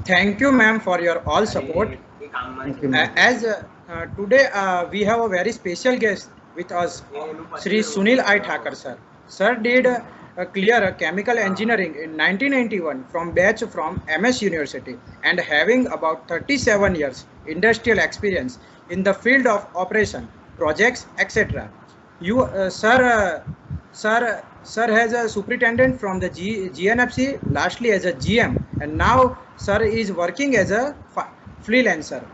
Thank you, ma'am, for your all support. Thank you, ma'am. As today we have a very special guest with us, Sri Sunil I. Thakur, sir. Sir did clear chemical engineering in 1991 from batch from MS University and having about 37 years industrial experience in the field of operation, projects, etc. You, sir has a superintendent from the GNFC, lastly as a GM, and now sir is working as a freelancer.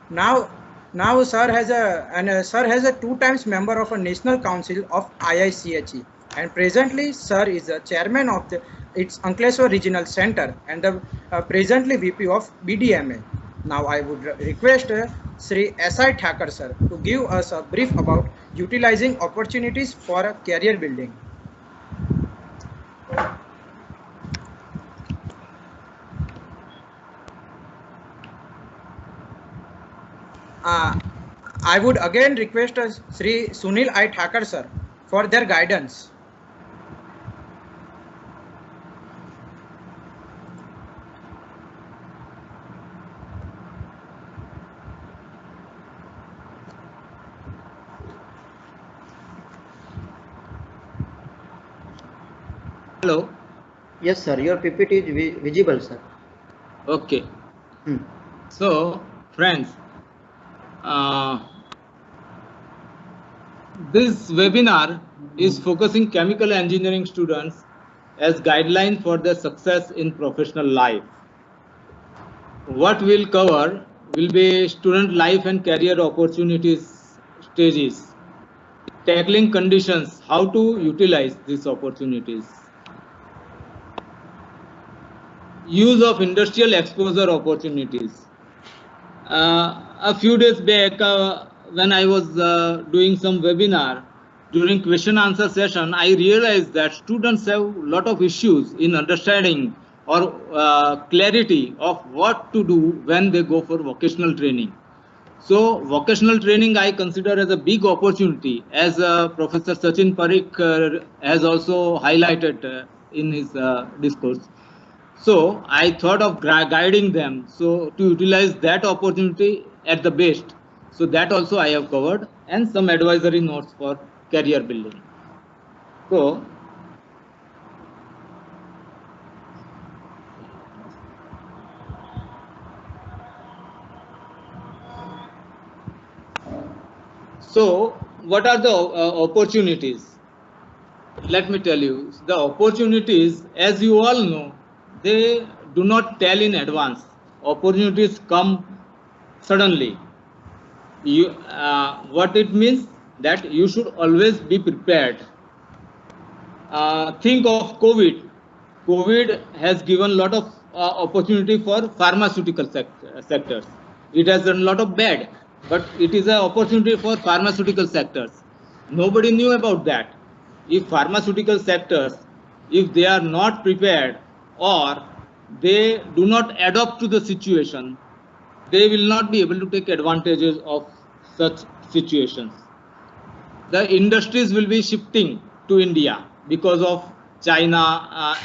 Now, now sir has a two times member of a national council of IICHE, and presently sir is the chairman of its Ankleshwar Regional Center and the presently VP of BDMA. Now I would request Sri S.I. Thakur sir to give us a brief about utilizing opportunities for a career building. I would again request Sri Sunil I. Thakur sir for their guidance. Hello. Yes, sir. Your PPT is visible, sir. Okay. So, friends, this webinar is focusing chemical engineering students as guideline for their success in professional life. What we'll cover will be student life and career opportunities stages, tackling conditions, how to utilize these opportunities, use of industrial exposure opportunities. A few days back, when I was doing some webinar, during question answer session, I realized that students have a lot of issues in understanding or clarity of what to do when they go for vocational training. So vocational training I consider as a big opportunity, as Professor Sachin Parikh has also highlighted in his discourse. So I thought of guiding them so to utilize that opportunity at the best. So that also I have covered, and some advisory notes for career building. So what are the opportunities? Let me tell you, the opportunities, as you all know, they do not tell in advance. Opportunities come suddenly. What it means that you should always be prepared. Think of COVID. COVID has given a lot of opportunity for pharmaceutical sectors. It has done a lot of bad, but it is an opportunity for pharmaceutical sectors. Nobody knew about that. If pharmaceutical sectors, if they are not prepared or they do not adapt to the situation, they will not be able to take advantages of such situations. The industries will be shifting to India because of China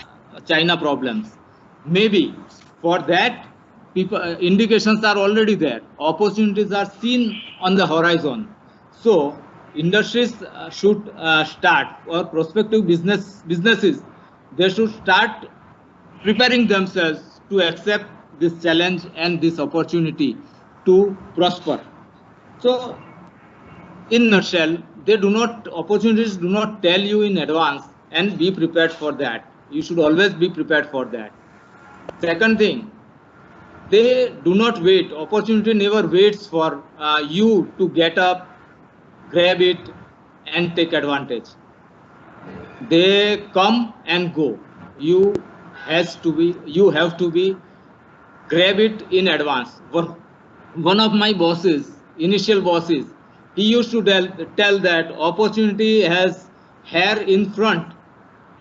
problems. Maybe for that, indications are already there. Opportunities are seen on the horizon. So industries should start, or prospective businesses, they should start preparing themselves to accept this challenge and this opportunity to prosper. So in nutshell, opportunities do not tell you in advance, and be prepared for that. You should always be prepared for that. Second thing, they do not wait. Opportunity never waits for you to get up, grab it and take advantage. They come and go. You have to be grab it in advance. One of my initial bosses, he used to tell that opportunity has hair in front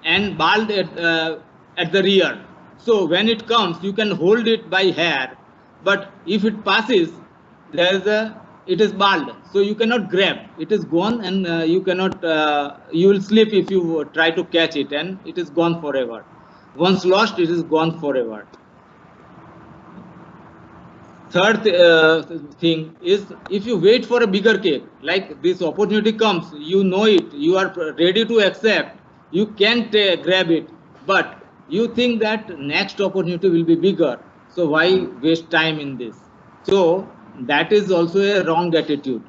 and bald at the rear. So when it comes, you can hold it by hair, but if it passes, it is bald, so you cannot grab. It is gone, and you will slip if you try to catch it, and it is gone forever. Once lost, it is gone forever. Third thing is, if you wait for a bigger cake, like this opportunity comes, you know it, you are ready to accept, you can grab it, but you think that next opportunity will be bigger, so why waste time in this? So that is also a wrong attitude.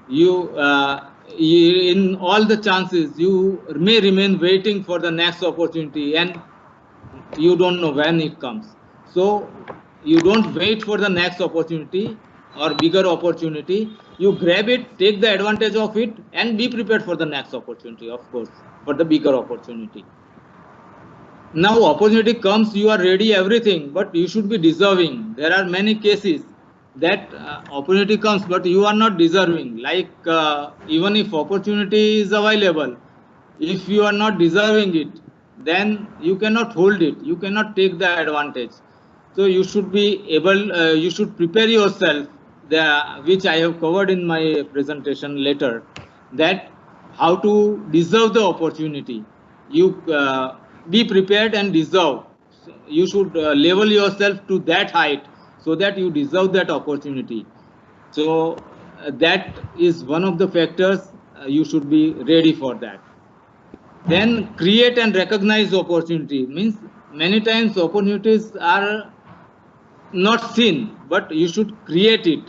In all the chances, you may remain waiting for the next opportunity, and you don't know when it comes. So you don't wait for the next opportunity or bigger opportunity. You grab it, take the advantage of it, and be prepared for the next opportunity, of course, for the bigger opportunity. Now opportunity comes, you are ready, everything, but you should be deserving. There are many cases that opportunity comes, but you are not deserving. Like even if opportunity is available, if you are not deserving it, then you cannot hold it, you cannot take the advantage. So you should be able, you should prepare yourself, which I have covered in my presentation later, that how to deserve the opportunity. You be prepared and deserve. You should level yourself to that height so that you deserve that opportunity. So that is one of the factors. You should be ready for that. Then create and recognize opportunity. Means many times opportunities are not seen, but you should create it.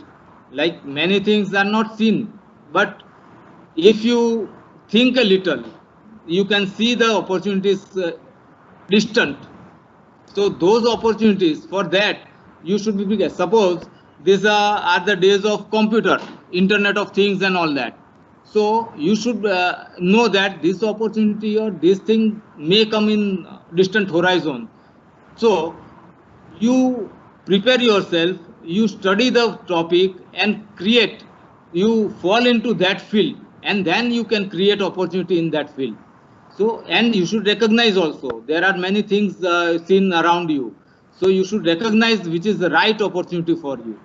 Like many things are not seen, but if you think a little, you can see the opportunities distant. So those opportunities, for that you should be bigger. Suppose these are the days of computer, internet of things and all that. So you should know that this opportunity or this thing may come in distant horizon. So you prepare yourself, you study the topic and create, you fall into that field, and then you can create opportunity in that field. So, and you should recognize also, there are many things seen around you. So you should recognize which is the right opportunity for you.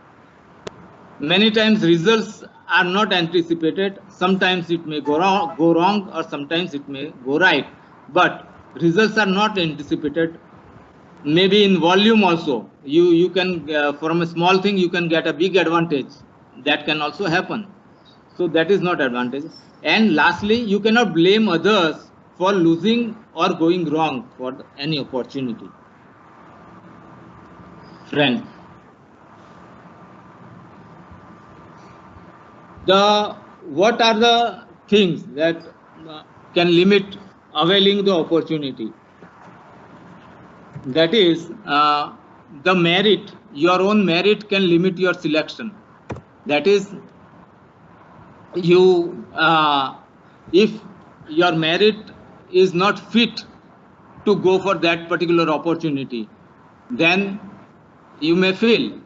Many times results are not anticipated. Sometimes it may go wrong, or sometimes it may go right. But results are not anticipated. Maybe in volume also, you can from a small thing you can get a big advantage. That can also happen. So that is not advantage. And lastly, you cannot blame others for losing or going wrong for any opportunity. Friend, what are the things that can limit availing the opportunity? That is, the merit, your own merit can limit your selection. That is, you if your merit is not fit to go for that particular opportunity, then you may fail.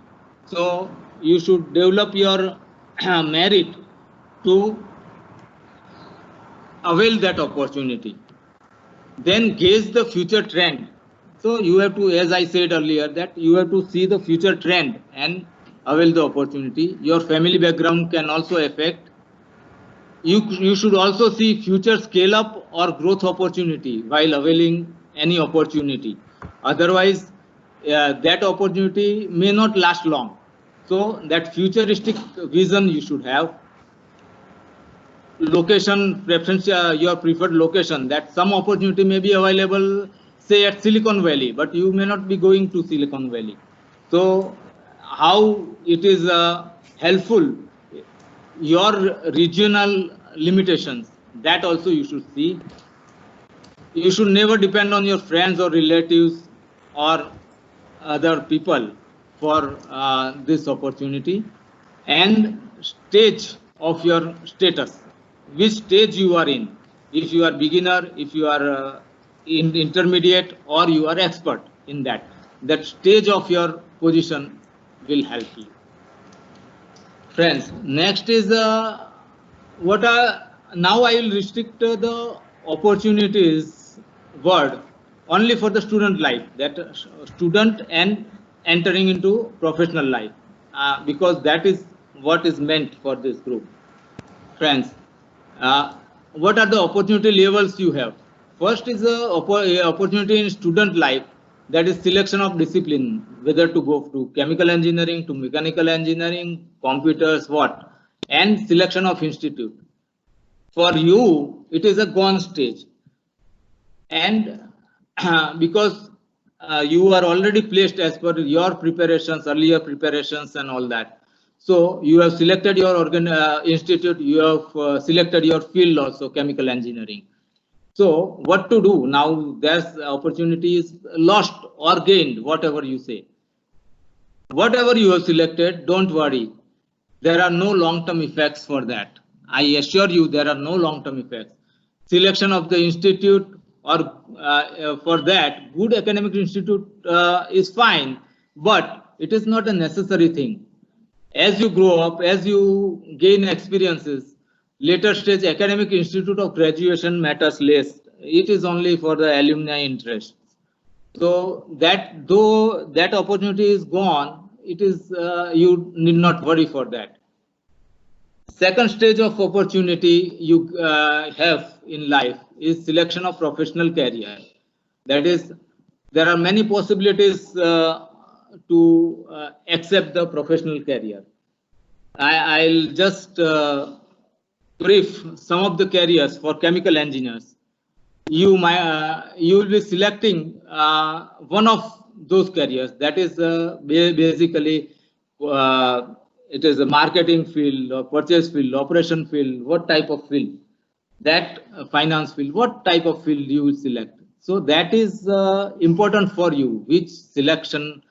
So you should develop your merit to avail that opportunity. Then gauge the future trend. So you have to, as I said earlier, that you have to see the future trend and avail the opportunity. Your family background can also affect. You should also see future scale up or growth opportunity while availing any opportunity. Otherwise, that opportunity may not last long. So that futuristic vision you should have. Location preference, your preferred location, that some opportunity may be available, say at Silicon Valley, but you may not be going to Silicon Valley. So how it is helpful, your regional limitations, that also you should see. You should never depend on your friends or relatives or other people for this opportunity. And stage of your status, which stage you are in, if you are beginner, if you are intermediate, or you are expert in that stage of your position will help you. Friends, next is what are, now I will restrict the opportunities word only for the student life, that student and entering into professional life, because that is what is meant for this group. Friends, what are the opportunity levels you have? First is the opportunity in student life. that is selection of discipline, whether to go to chemical engineering, to mechanical engineering, computers, what, and selection of institute. For you, it is a gone stage. And because you are already placed as per your preparations, earlier preparations and all that. So you have selected your institute, you have selected your field also, chemical engineering. So what to do now? There's opportunity is lost or gained, whatever you say. Whatever you have selected, don't worry. There are no long-term effects for that. I assure you, there are no long-term effects. Selection of the institute or for that, good academic institute is fine, but it is not a necessary thing. As you grow up, as you gain experiences, later stage academic institute of graduation matters less. It is only for the alumni interest. So that though that opportunity is gone, it is you need not worry for that. Second stage of opportunity you have in life is selection of professional career. That is, there are many possibilities to accept the professional career. I'll just brief some of the careers for chemical engineers. You will be selecting one of those careers. That is basically it is a marketing field or purchase field, operation field, what type of field, that finance field, what type of field you will select. So that is important for you, which selection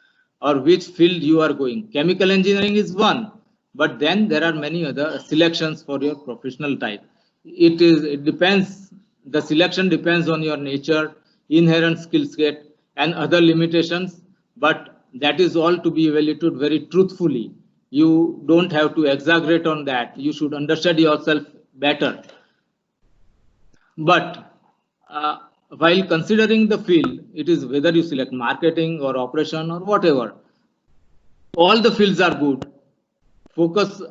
or which field you are going. Chemical engineering is one, but then there are many other selections for your professional type. It depends, the selection depends on your nature, inherent skill set and other limitations, but that is all to be evaluated very truthfully. You don't have to exaggerate on that. You should understand yourself better. But while considering the field, it is whether you select marketing or operation or whatever, all the fields are good. Focus,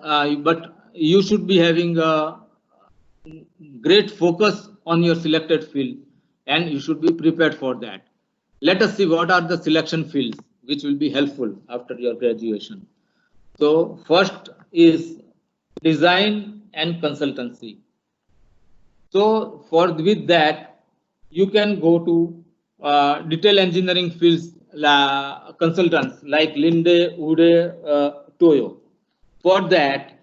but you should be having a great focus on your selected field and you should be prepared for that. Let us see what are the selection fields which will be helpful after your graduation. So first is design and consultancy. So with that, you can go to detail engineering fields consultants like Linde, Ude, Toyo. For that,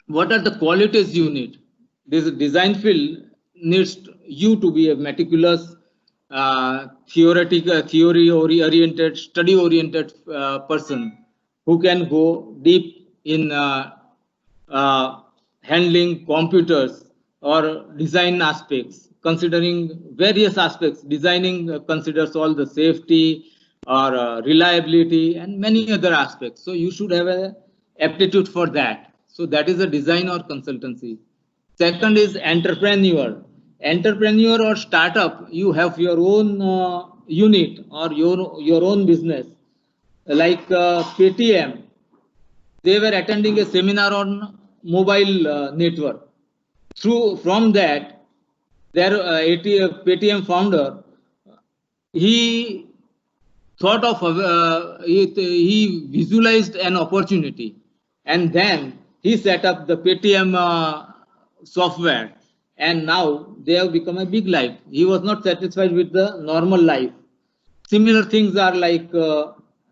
what are the qualities you need? This design field needs you to be a meticulous, theory-oriented, study-oriented person who can go deep in handling computers or design aspects, considering various aspects. Designing considers all the safety or reliability and many other aspects. So you should have an aptitude for that. So that is a design or consultancy. Second is entrepreneur. Entrepreneur or startup, you have your own unit or your own business. Like Paytm, they were attending a seminar on mobile network. From that, their Paytm founder, he thought of he visualized an opportunity, and then he set up the Paytm software, and now they have become a big life. He was not satisfied with the normal life. Similar things are like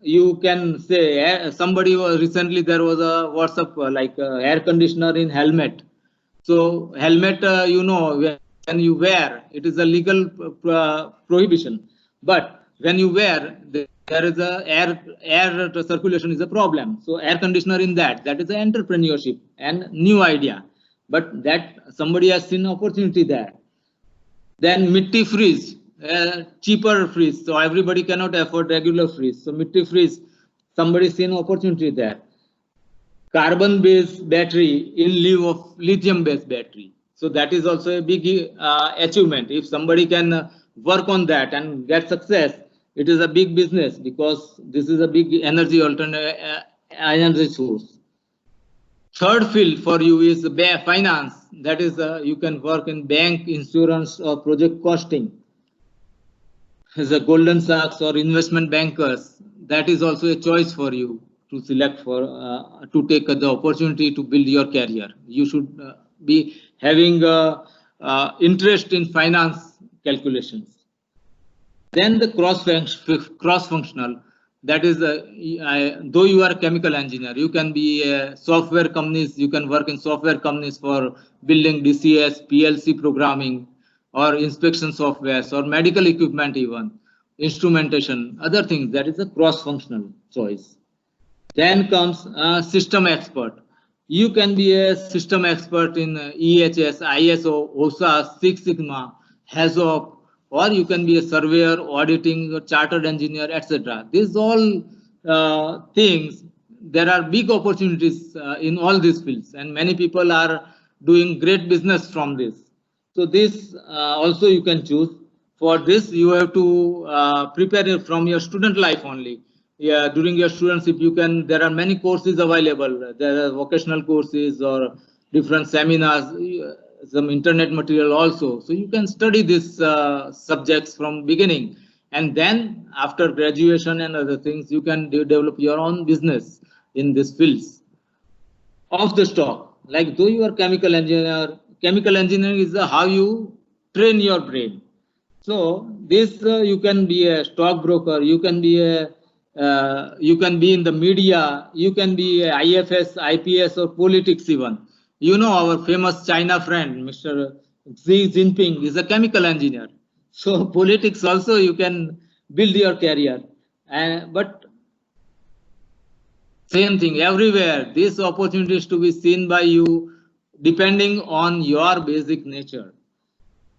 you can say somebody was recently, there was a WhatsApp like air conditioner in helmet. So helmet, you know, when you wear, it is a legal prohibition, but when you wear, there is a air circulation is a problem. So air conditioner in that is an entrepreneurship and new idea, but that somebody has seen opportunity there. Then mitti freeze, cheaper freeze, so everybody cannot afford regular freeze. So mitti freeze, somebody seen opportunity there. Carbon based battery in lieu of lithium based battery. So that is also a big achievement. If somebody can work on that and get success, it is a big business because this is a big energy alternate energy source. Third field for you is finance. That is you can work in bank, insurance or project costing. the Golden Sachs or investment bankers, that is also a choice for you to select for to take the opportunity to build your career. You should be having interest in finance calculations. Then the cross functional, that is though you are a chemical engineer, you can be software companies, you can work in software companies for building DCS, PLC programming, or inspection softwares, or medical equipment, even instrumentation, other things. That is a cross functional choice. Then comes system expert. You can be a system expert in EHS, ISO, OSA, Six Sigma, HAZOP, or you can be a surveyor, auditing, or chartered engineer, etc. These all things, there are big opportunities in all these fields, and many people are doing great business from this. So this also you can choose. For this, you have to prepare it from your student life only. Yeah, during your studentship, you can. There are many courses available. There are vocational courses or different seminars, some internet material also. So you can study these subjects from beginning, and then after graduation and other things, you can develop your own business in these fields. Off the stock, like though you are chemical engineer, chemical engineering is how you train your brain. So this you can be a stockbroker, you can be a you can be in the media, you can be a IFS, IPS, or politics even. You know, our famous China friend, Mr. Xi Jinping, is a chemical engineer. So politics also you can build your career. But same thing everywhere. These opportunities to be seen by you depending on your basic nature.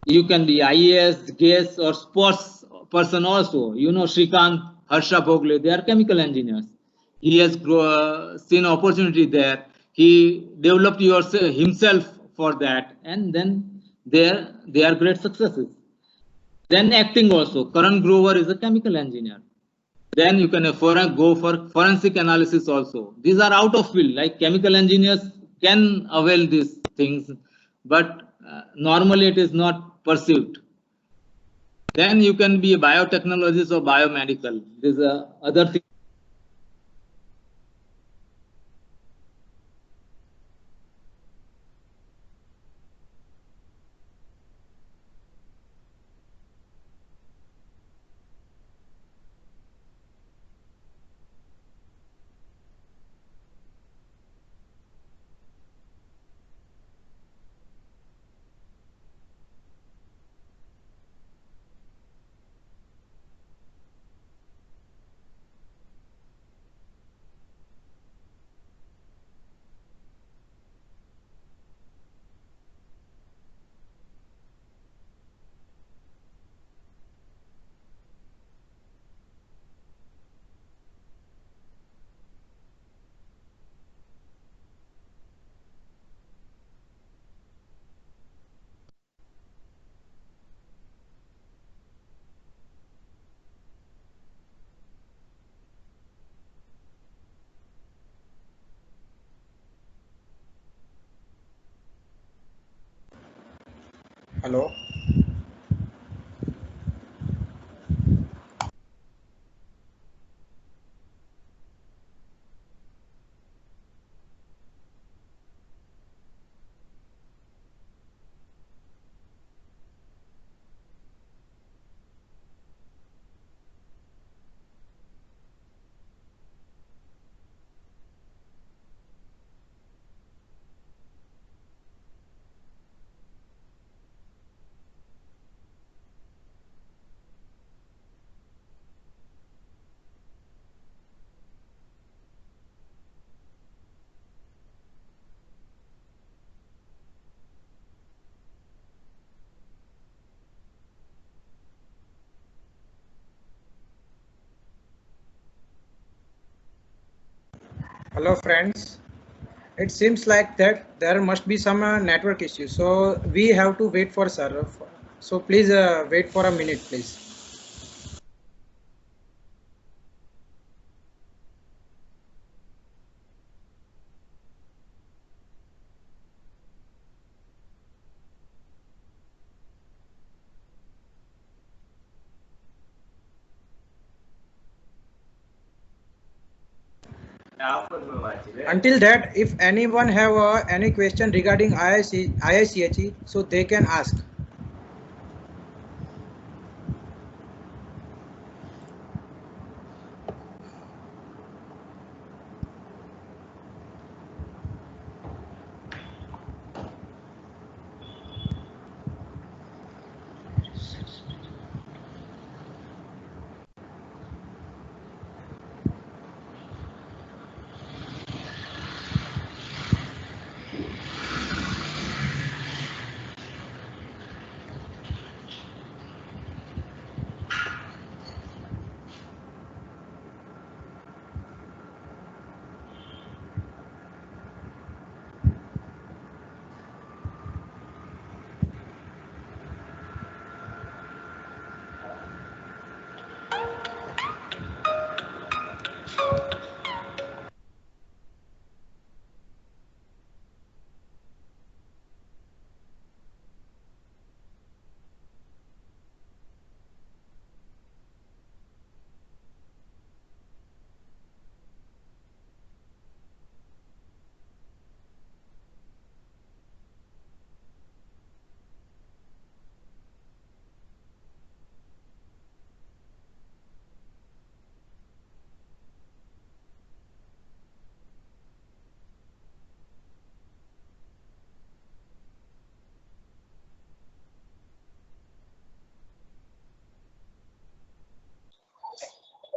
You can be IAS, GS, or sports person also. You know, Shrikant, Harsha Bhogle, they are chemical engineers. He has seen opportunity there. He developed himself for that, and then they are great successes. Then acting also. Karan Grover is a chemical engineer. Then you can go for forensic analysis also. These are out of field, like chemical engineers can avail these things, but normally it is not pursued. Then you can be a biotechnologist or biomedical. These are other things. Hello. Hello, friends. It seems like that there must be some network issue. So we have to wait for sir. So please wait for a minute, please. Until that, if anyone have any question regarding IICHE, so they can ask.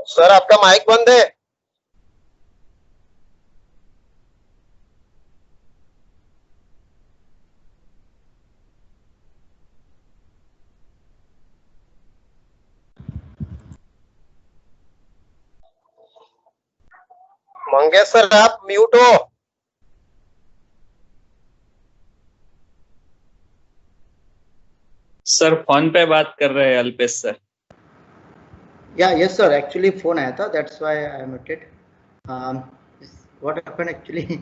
Sir आपका mic बंद है। Mangesh sir आप mute हो। Sir phone पे बात कर रहे हैं Alpesh sir. Yeah, yes, sir. Actually, phone आया था. That's why I muted. What happened actually?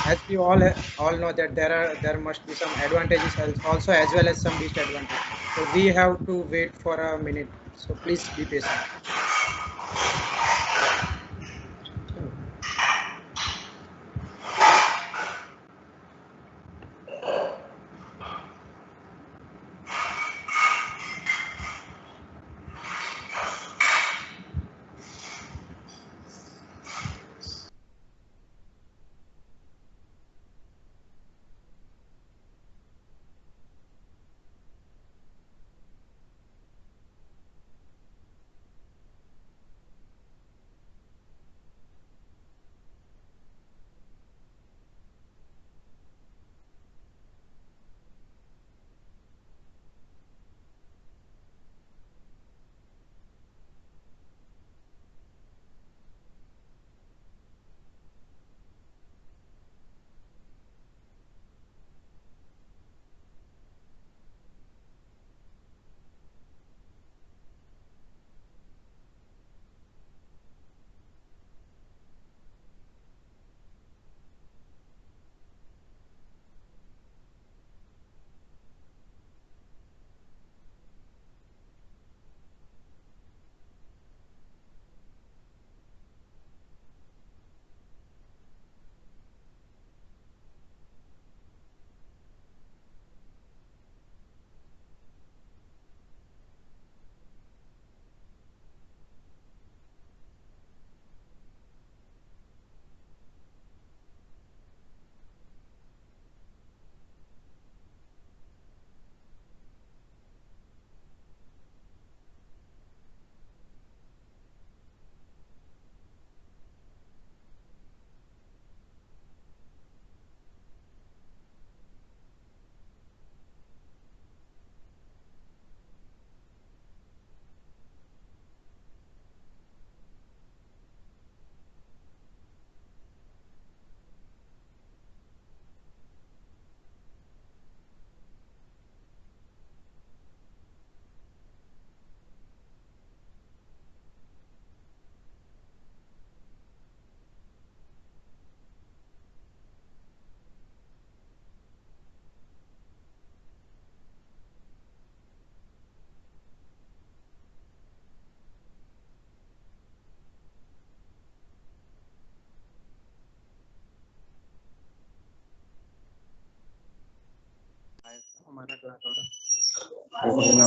As we all know that there must be some advantages also as well as some disadvantages. So we have to wait for a minute. So please be patient. हमारा class हो रहा।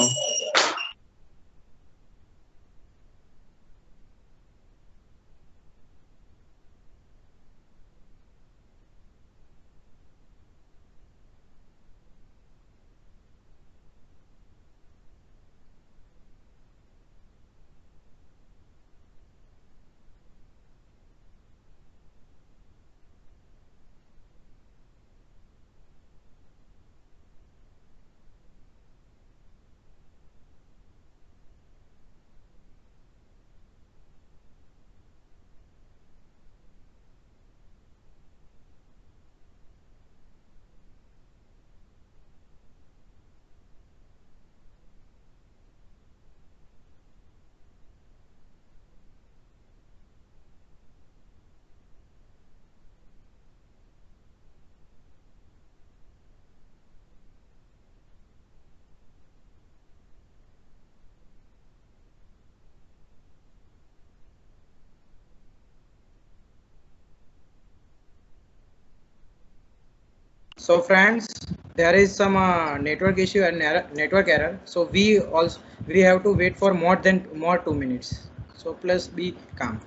So friends, there is some network issue and network error. So we have to wait for more 2 minutes. So please be calm.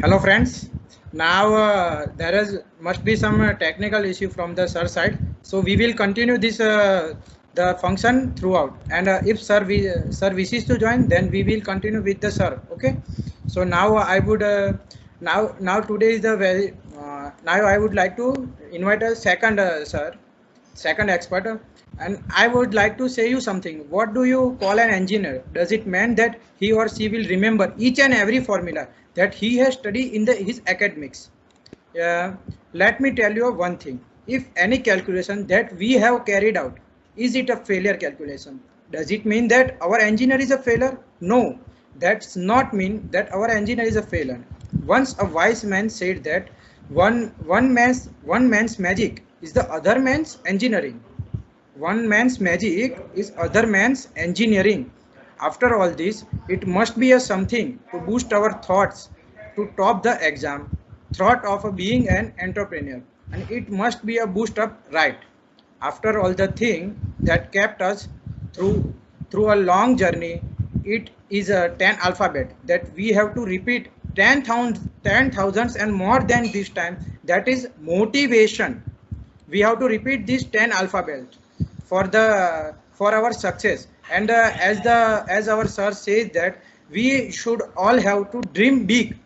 Hello friends. Now there is must be some technical issue from the sir side. So we will continue this the function throughout. And if sir wishes to join, then we will continue with the sir. Okay. So now I would now today is the very now I would like to invite a second sir. second expert. And I would like to say you something. What do you call an engineer? Does it mean that he or she will remember each and every formula that he has studied in his academics? Let me tell you one thing. If any calculation that we have carried out, is it a failure calculation? Does it mean that our engineer is a failure? No, that's not mean that our engineer is a failure. Once a wise man said that one man's magic is the other man's engineering. One man's magic is other man's engineering. After all this, it must be a something to boost our thoughts, to top the exam, thought of being an entrepreneur, and it must be a boost up right. After all the thing that kept us through through a long journey, it is a 10 alphabet that we have to repeat 10,000 and more than this time. That is motivation. We have to repeat these 10 alphabets for our success. And as our sir says that we should all have to dream big.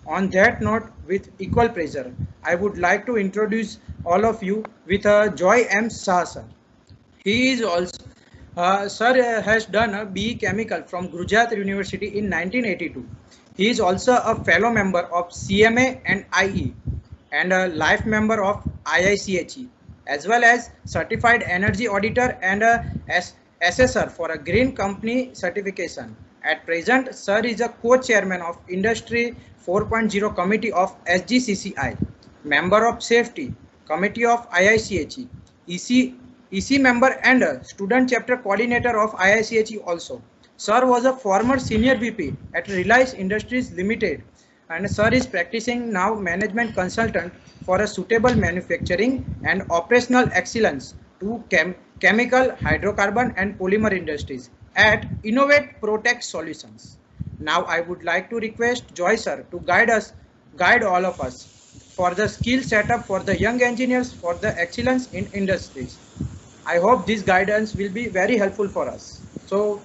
On that note, with equal pleasure, I would like to introduce all of you with Joy M. Shah sir. He is also sir has done a BE Chemical from Gujarat University in 1982. He is also a fellow member of CMA and IE and a life member of IICHE, as well as certified energy auditor and a assessor for a green company certification. At present, sir is a co-chairman of Industry 4.0 Committee of SGCCI, member of Safety Committee of IICHE, EC member and a student chapter coordinator of IICHE also. Sir was a former senior VP at Reliance Industries Limited, and sir is practicing now management consultant for a suitable manufacturing and operational excellence to chemical, hydrocarbon and polymer industries at Innovate Protect Solutions. Now I would like to request Joy sir to guide all of us for the skill setup for the young engineers for the excellence in industries. I hope this guidance will be very helpful for us. So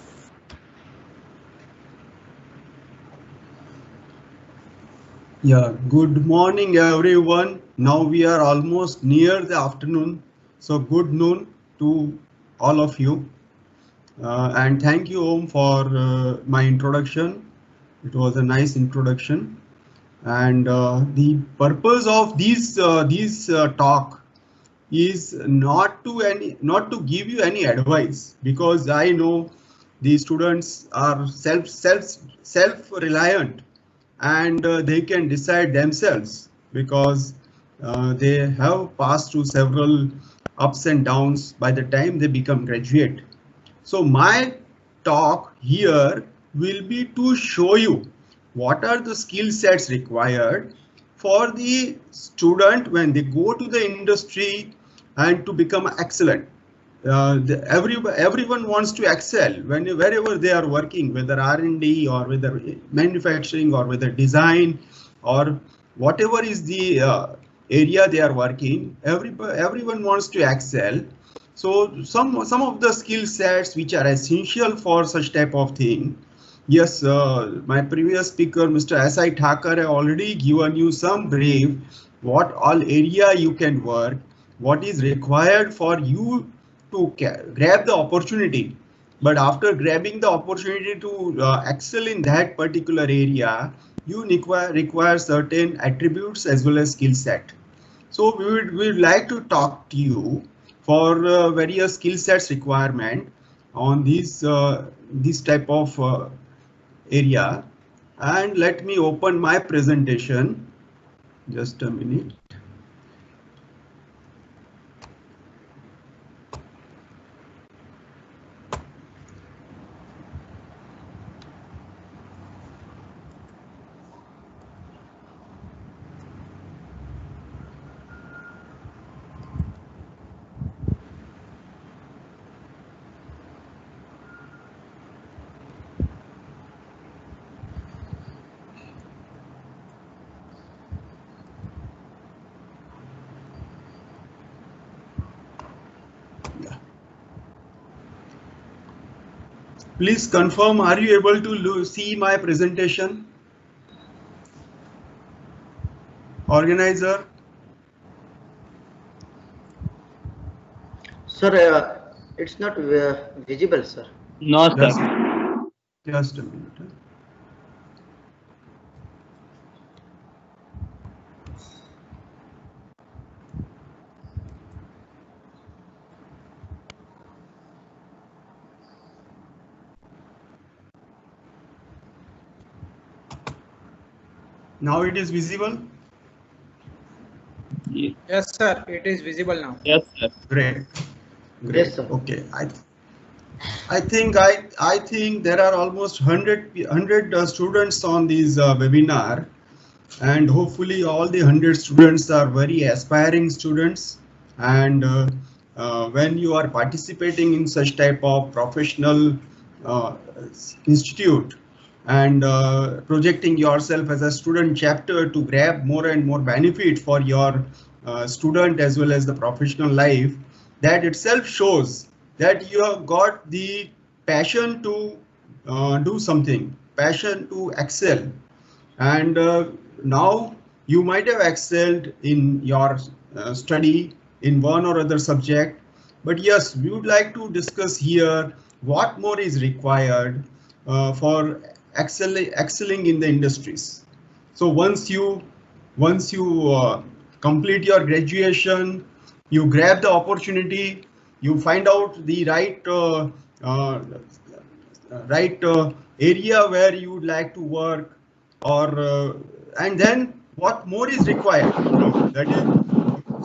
Yeah, good morning everyone. Now we are almost near the afternoon, so good noon to all of you. And thank you Om for my introduction. It was a nice introduction. And the purpose of this talk is not to give you any advice, because I know the students are self-reliant and they can decide themselves, because they have passed through several ups and downs by the time they become graduate. So my talk here will be to show you what are the skill sets required for the student when they go to the industry and to become excellent. Everyone wants to excel wherever they are working, whether R&D or whether manufacturing or whether design or whatever is the area they are working. Everyone wants to excel. So some of the skill sets which are essential for such type of thing. Yes, my previous speaker, Mr. S.I. Thakur, already given you some brief what all area you can work, what is required for you to grab the opportunity. But after grabbing the opportunity to excel in that particular area, you require certain attributes as well as skill set. So we would like to talk to you for various skill sets requirement on this type of area. And let me open my presentation. Just a minute. Please confirm, are you able to see my presentation? Organizer? Sir, it's not visible, sir. No, sir. Just a minute. Now it is visible. Yes, sir. It is visible now. Yes, sir. Great. Yes, sir. Okay. I think there are almost 100 students on this webinar, and hopefully all the 100 students are very aspiring students. And when you are participating in such type of professional institute and projecting yourself as a student chapter to grab more and more benefit for your student as well as the professional life, that itself shows that you have got the passion to do something, passion to excel. And now you might have excelled in your study in one or other subject, but yes, we would like to discuss here what more is required for excelling in the industries. So once you complete your graduation, you grab the opportunity, you find out the right area where you would like to work, or and then what more is required. That is,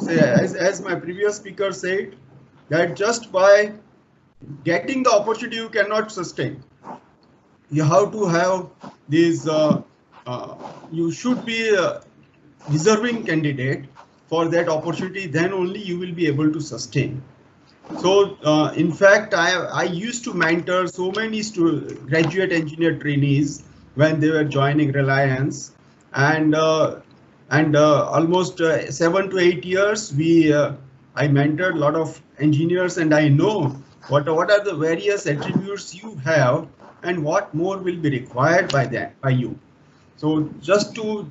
say, as my previous speaker said, that just by getting the opportunity you cannot sustain. You have to have these. You should be a deserving candidate for that opportunity. Then only you will be able to sustain. So in fact, I used to mentor so many graduate engineer trainees when they were joining Reliance, and almost 7 to 8 years I mentored a lot of engineers, and I know what are the various attributes you have and what more will be required by you. So just to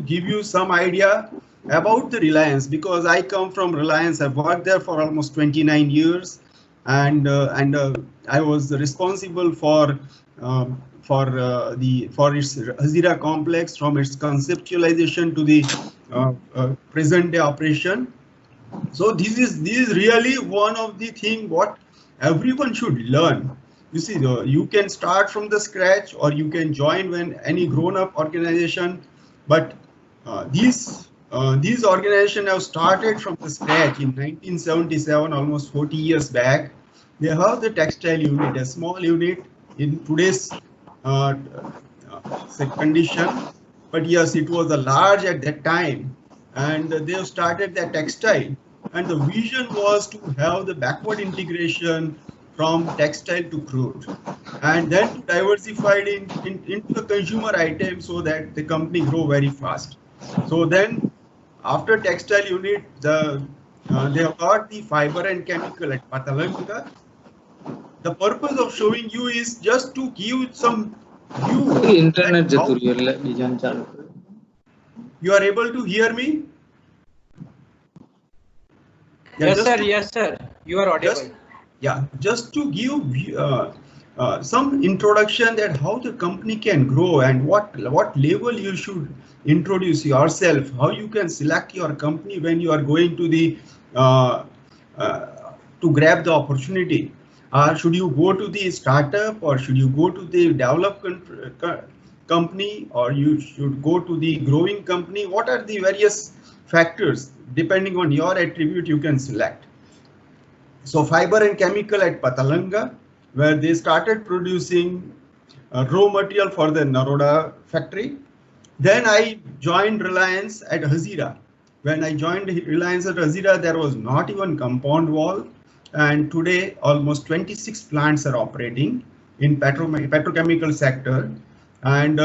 give you some idea about the Reliance, because I come from Reliance, I've worked there for almost 29 years, and I was responsible for its Hazira complex, from its conceptualization to the present day operation. So this is really one of the thing what everyone should learn. You see, you can start from the scratch, or you can join when any grown-up organization, but these organizations have started from the scratch in 1977, almost 40 years back. They have the textile unit, a small unit in today's condition, but yes, it was a large at that time, and they have started their textile, and the vision was to have the backward integration from textile to crude, and then to diversify it into the consumer item so that the company grow very fast. So then after textile unit, they have got the fiber and chemical at Patalanga. The purpose of showing you is just to give some view. Internet You are able to hear me? Yes, sir. Yes, sir. You are audible. Just to give some introduction that how the company can grow and what level you should introduce yourself, how you can select your company when you are going to the to grab the opportunity. Should you go to the startup, or should you go to the developed company, or you should go to the growing company? What are the various factors depending on your attribute you can select? So fiber and chemical at Patalanga, where they started producing raw material for the Naroda factory. Then I joined Reliance at Hazira. When I joined Reliance at Hazira, there was not even compound wall. And today almost 26 plants are operating in petrochemical sector. And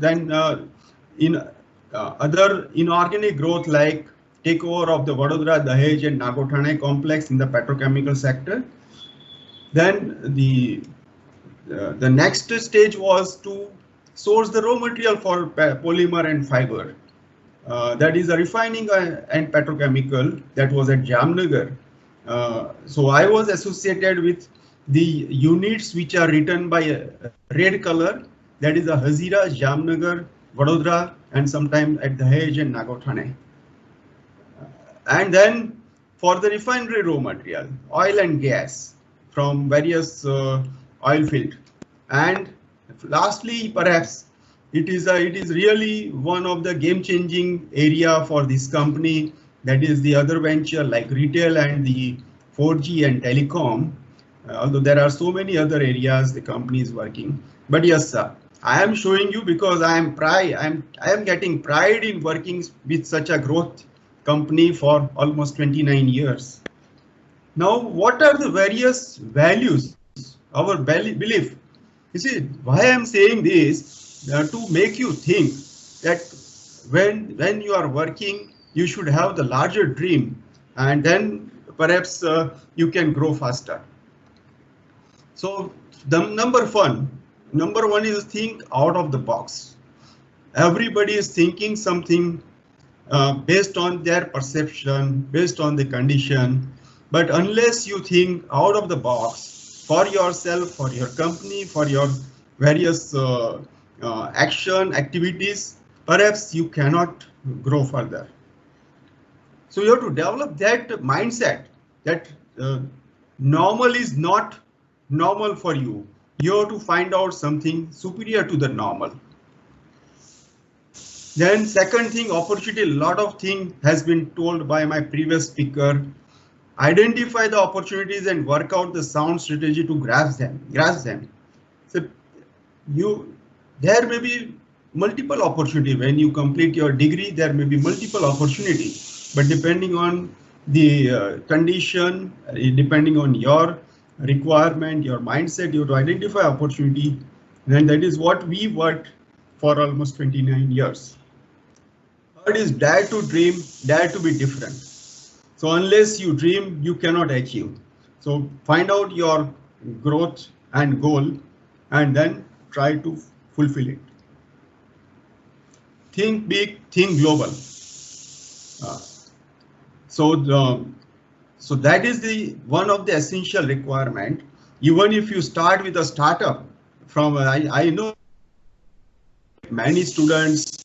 then in other inorganic growth like takeover of the Vadodara, Dahej and Nagothane complex in the petrochemical sector. Then the next stage was to source the raw material for polymer and fiber. That is a refining and petrochemical that was at Jamnagar. So I was associated with the units which are written by a red color, that is a Hazira, Jamnagar, Vadodara, and sometimes at Dahej and Nagothane. And then for the refinery raw material, oil and gas from various oil field. And lastly, perhaps it is really one of the game-changing area for this company. That is the other venture like retail and the 4G and telecom. Although there are so many other areas the company is working. But yes, sir, I am showing you because I am getting pride in working with such a growth company for almost 29 years. Now, what are the various values, our belief? You see, why I am saying this, to make you think that when you are working, you should have the larger dream, and then perhaps you can grow faster. So the number one is think out of the box. Everybody is thinking something based on their perception, based on the condition. But unless you think out of the box for yourself, for your company, for your various activities, perhaps you cannot grow further. So you have to develop that mindset that normal is not normal for you. You have to find out something superior to the normal. Then second thing, opportunity, a lot of things has been told by my previous speaker. Identify the opportunities and work out the sound strategy to grasp them. So there may be multiple opportunity when you complete your degree. There may be multiple opportunity, but depending on the condition, depending on your requirement, your mindset, you have to identify opportunity. And that is what we worked for almost 29 years. Third is dare to dream, dare to be different. So unless you dream, you cannot achieve. So find out your growth and goal and then try to fulfill it. Think big, think global. So that is the one of the essential requirement. Even if you start with a startup from I know many students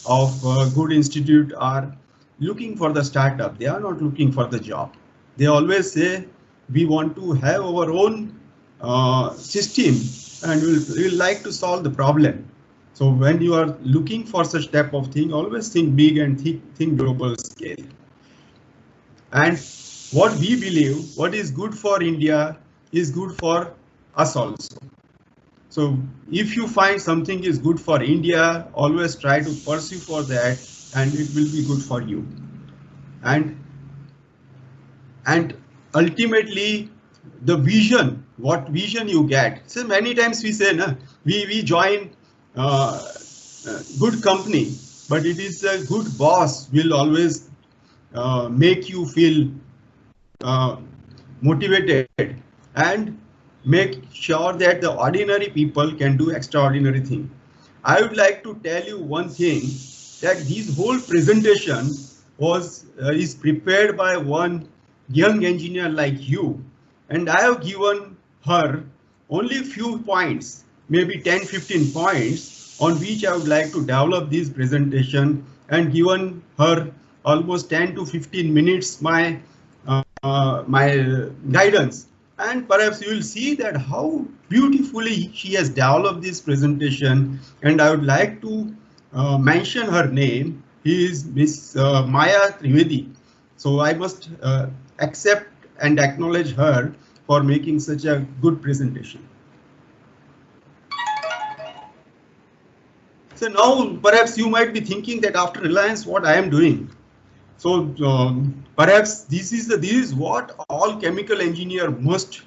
of good institute are looking for the startup. They are not looking for the job. They always say we want to have our own system and we'll like to solve the problem. So when you are looking for such type of thing, always think big and think global scale. And what we believe, what is good for India is good for us also. So if you find something is good for India, always try to pursue for that and it will be good for you. And ultimately the vision, what vision you get. So many times we say, nah, we join good company, but it is a good boss will always make you feel motivated and make sure that the ordinary people can do extraordinary thing. I would like to tell you one thing, that this whole presentation is prepared by one young engineer like you, and I have given her only few points, maybe 10-15 points on which I would like to develop this presentation, and given her almost 10 to 15 minutes my guidance. And perhaps you will see that how beautifully she has developed this presentation. And I would like to mention her name. He is Miss Maya Trivedi. So I must accept and acknowledge her for making such a good presentation. So now perhaps you might be thinking that after Reliance, what I am doing. So perhaps this is what all chemical engineer must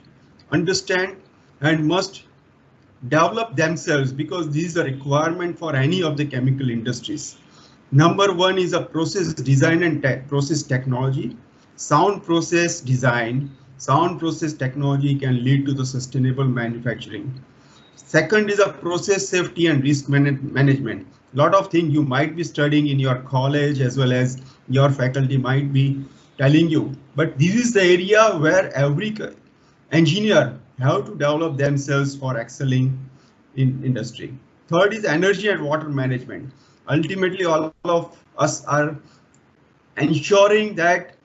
understand and must develop themselves, because this is a requirement for any of the chemical industries. Number one is a process design and process technology. Sound process design, sound process technology can lead to the sustainable manufacturing. Second is a process safety and risk management. A lot of things you might be studying in your college as well as your faculty might be telling you, but this is the area where every engineer have to develop themselves for excelling in industry. Third is energy and water management. Ultimately, all of us are ensuring that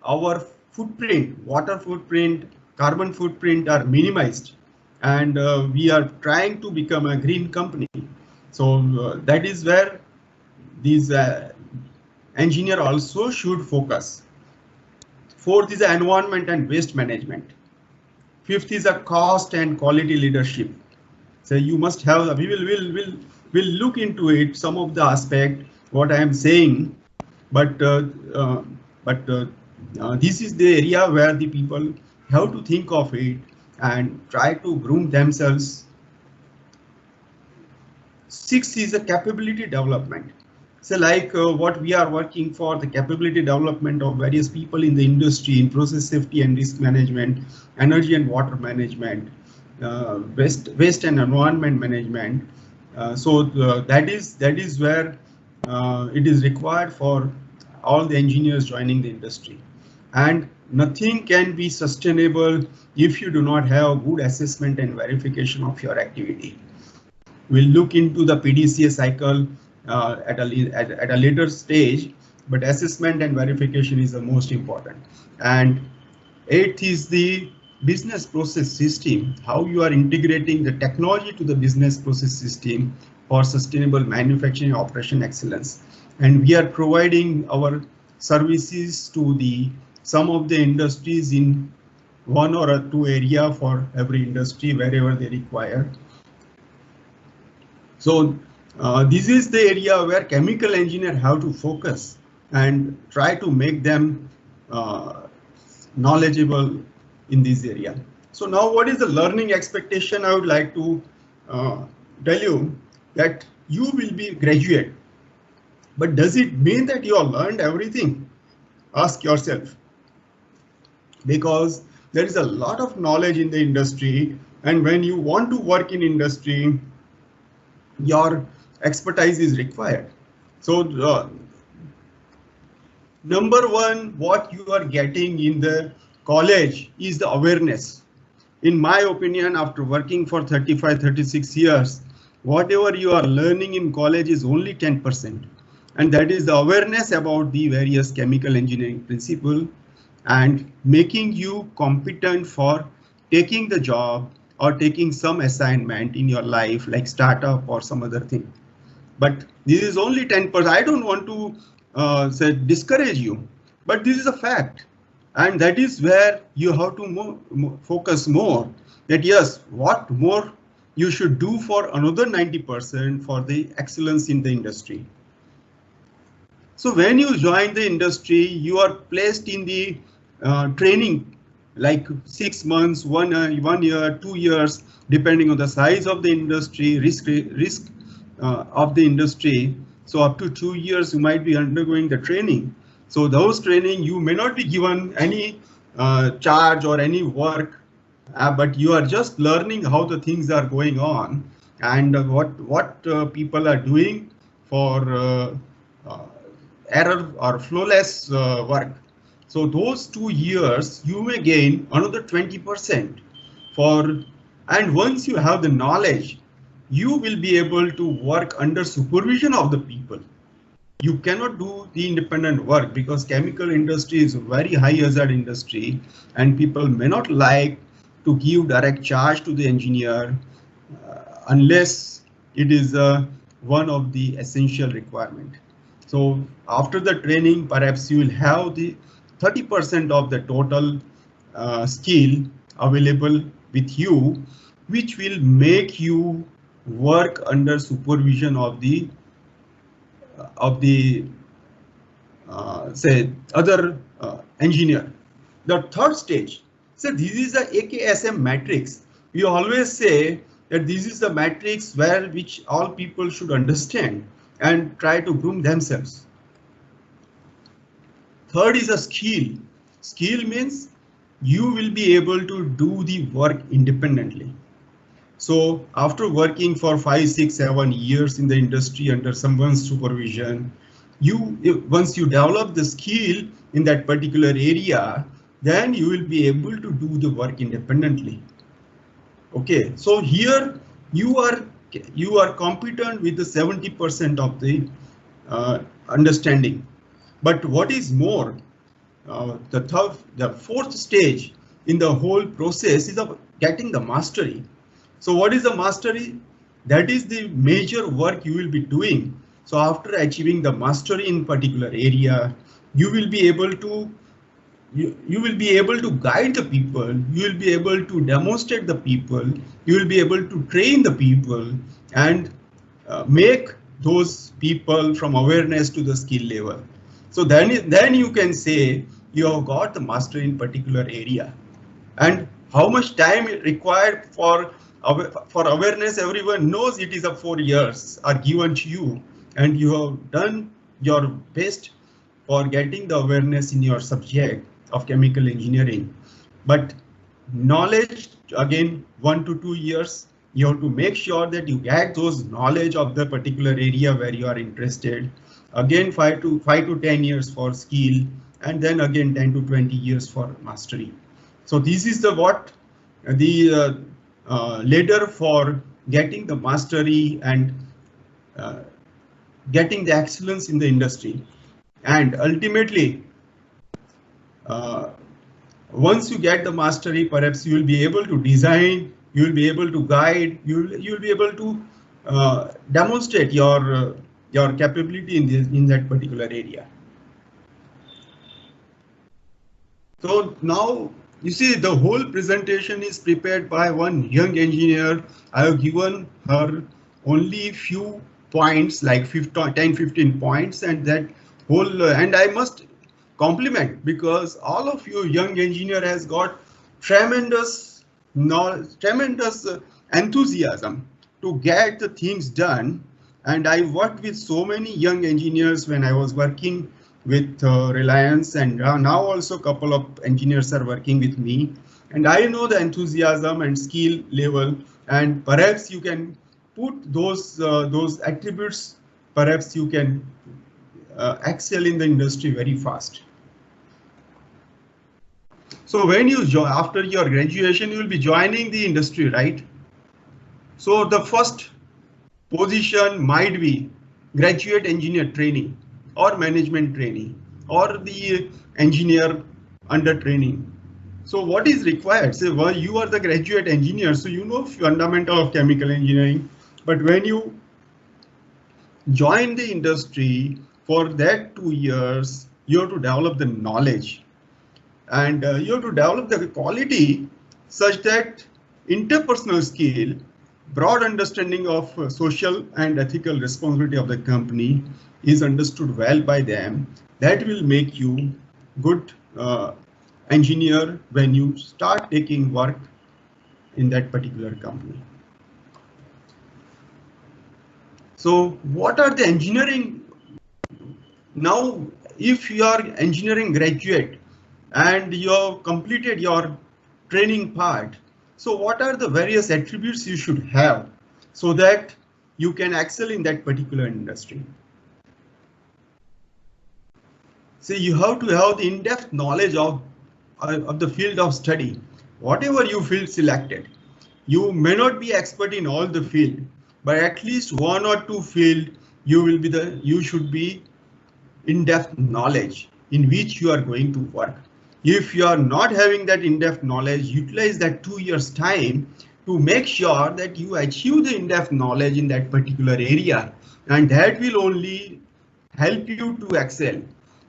our footprint, water footprint, carbon footprint are minimized, and we are trying to become a green company. So that is where these engineer also should focus. Fourth is environment and waste management. Fifth is a cost and quality leadership. So you must have, we will look into it, some of the aspect, what I am saying, but this is the area where the people have to think of it and try to groom themselves. Sixth is a capability development. So like what we are working for, the capability development of various people in the industry in process safety and risk management, energy and water management, waste and environment management. That is where it is required for all the engineers joining the industry. And nothing can be sustainable if you do not have good assessment and verification of your activity. We'll look into the PDCA cycle at a later stage, but assessment and verification is the most important. And eighth is the business process system, how you are integrating the technology to the business process system for sustainable manufacturing operation excellence. And we are providing our services to some of the industries in one or two area for every industry wherever they require. So this is the area where chemical engineers have to focus and try to make them knowledgeable in this area. So now what is the learning expectation? I would like to tell you that you will be graduate, but does it mean that you have learned everything? Ask yourself, because there is a lot of knowledge in the industry, and when you want to work in industry, your expertise is required. So number one, what you are getting in the college is the awareness. In my opinion, after working for 35-36 years, whatever you are learning in college is only 10%. And that is the awareness about the various chemical engineering principles and making you competent for taking the job or taking some assignment in your life, like startup or some other thing. But this is only 10%. I don't want to say discourage you, but this is a fact. And that is where you have to focus more, that yes, what more you should do for another 90% for the excellence in the industry. So when you join the industry, you are placed in the training, like 6 months, 1 year, 2 years, depending on the size of the industry, risk of the industry. So up to 2 years, you might be undergoing the training. So those training, you may not be given any charge or any work, but you are just learning how the things are going on and what people are doing for error or flawless work. So those 2 years, you may gain another 20% and once you have the knowledge, you will be able to work under supervision of the people. You cannot do the independent work because chemical industry is a very high hazard industry and people may not like to give direct charge to the engineer unless it is one of the essential requirement. So after the training, perhaps you will have the 30% of the total skill available with you, which will make you work under supervision of the say other engineer. The third stage, so this is the AKSM matrix. We always say that this is the matrix which all people should understand and try to groom themselves. Third is a skill. Skill means you will be able to do the work independently. So after working for 5, 6, 7 years in the industry under someone's supervision, once you develop the skill in that particular area, then you will be able to do the work independently. Okay, so here you are competent with the 70% of the understanding. But what is more, the fourth stage in the whole process is of getting the mastery. So what is the mastery? That is the major work you will be doing. So after achieving the mastery in particular area, you will be able to guide the people, you will be able to demonstrate the people, you will be able to train the people and make those people from awareness to the skill level. So then you can say you have got the mastery in particular area. And how much time required for awareness, everyone knows it is 4 years are given to you, and you have done your best for getting the awareness in your subject of chemical engineering. But knowledge, again, 1 to 2 years, you have to make sure that you get those knowledge of the particular area where you are interested. Again, 5 to 10 years for skill, and then again 10 to 20 years for mastery. So this is the ladder for getting the mastery and getting the excellence in the industry. And ultimately, once you get the mastery, perhaps you will be able to design, you will be able to guide, you will be able to demonstrate your capability in that particular area. So now you see the whole presentation is prepared by one young engineer. I have given her only few points, like 10-15 points, and that whole and I must compliment, because all of you young engineer has got tremendous knowledge, tremendous enthusiasm to get the things done. And I worked with so many young engineers when I was working with Reliance, and now also a couple of engineers are working with me, and I know the enthusiasm and skill level, and perhaps you can put those attributes, perhaps you can excel in the industry very fast. So when you after your graduation, you will be joining the industry, right? So the first position might be graduate engineer trainee, or management trainee, or the engineer under training. So what is required? Say, well, you are the graduate engineer, so you know fundamental of chemical engineering. But when you join the industry, for that 2 years, you have to develop the knowledge, and you have to develop the quality such that interpersonal skill, broad understanding of social and ethical responsibility of the company is understood well by them. That will make you good engineer when you start taking work in that particular company. So what are the engineering? Now, if you are engineering graduate and you have completed your training part, so what are the various attributes you should have so that you can excel in that particular industry? So you have to have the in-depth knowledge of the field of study. Whatever you field selected, you may not be expert in all the field, but at least 1 or 2 field you should be in-depth knowledge in which you are going to work. If you are not having that in-depth knowledge, utilize that 2 years time to make sure that you achieve the in-depth knowledge in that particular area, and that will only help you to excel.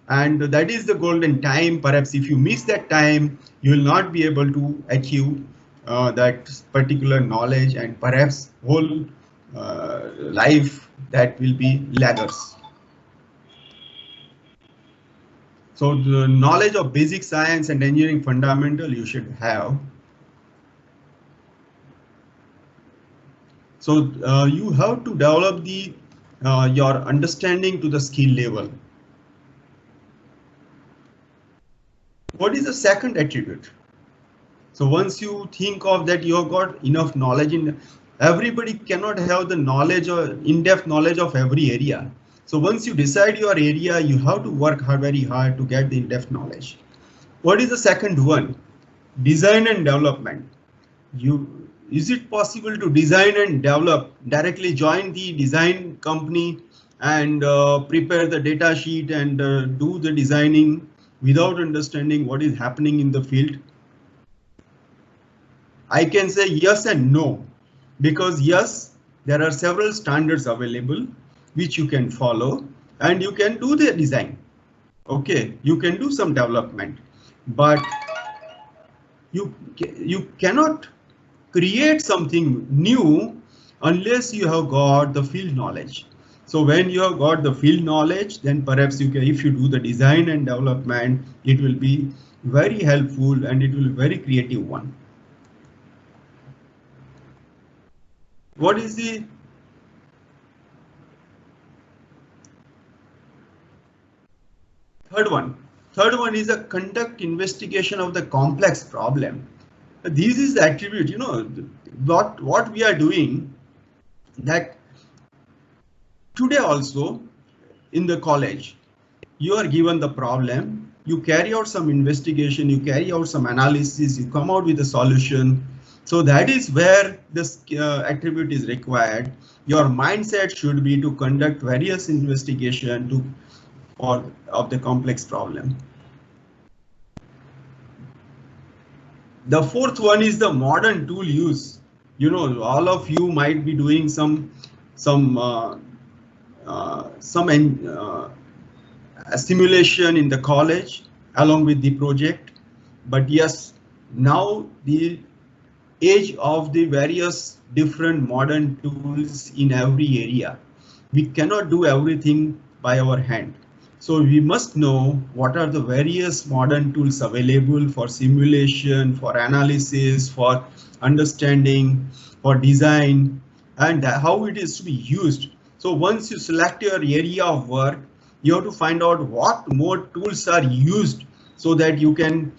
And that is the golden time. Perhaps if you miss that time, you will not be able to achieve that particular knowledge, and perhaps whole life that will be laggers. So the knowledge of basic science and engineering fundamental you should have. So you have to develop the your understanding to the skill level. What is the second attribute? So once you think of that, you have got enough knowledge in. Everybody cannot have the knowledge or in-depth knowledge of every area. So once you decide your area, you have to work hard, very hard to get the in-depth knowledge. What is the second one? Design and development. Is it possible to design and develop, directly join the design company and prepare the data sheet and do the designing without understanding what is happening in the field? I can say yes and no, because yes, there are several standards available which you can follow and you can do the design. Okay, you can do some development, but you cannot create something new unless you have got the field knowledge. So when you have got the field knowledge, then perhaps you can, if you do the design and development, it will be very helpful and it will be very creative one. What is the third one? Third one is a conduct investigation of the complex problem. This is the attribute, you know, what we are doing, that today also in the college, you are given the problem, you carry out some investigation, you carry out some analysis, you come out with a solution. So that is where this attribute is required. Your mindset should be to conduct various investigation of the complex problem. The fourth one is the modern tool use. You know, all of you might be doing some simulation in the college along with the project. But yes, now the age of the various different modern tools in every area. We cannot do everything by our hand. So we must know what are the various modern tools available for simulation, for analysis, for understanding, for design, and how it is to be used. So once you select your area of work, you have to find out what more tools are used so that you can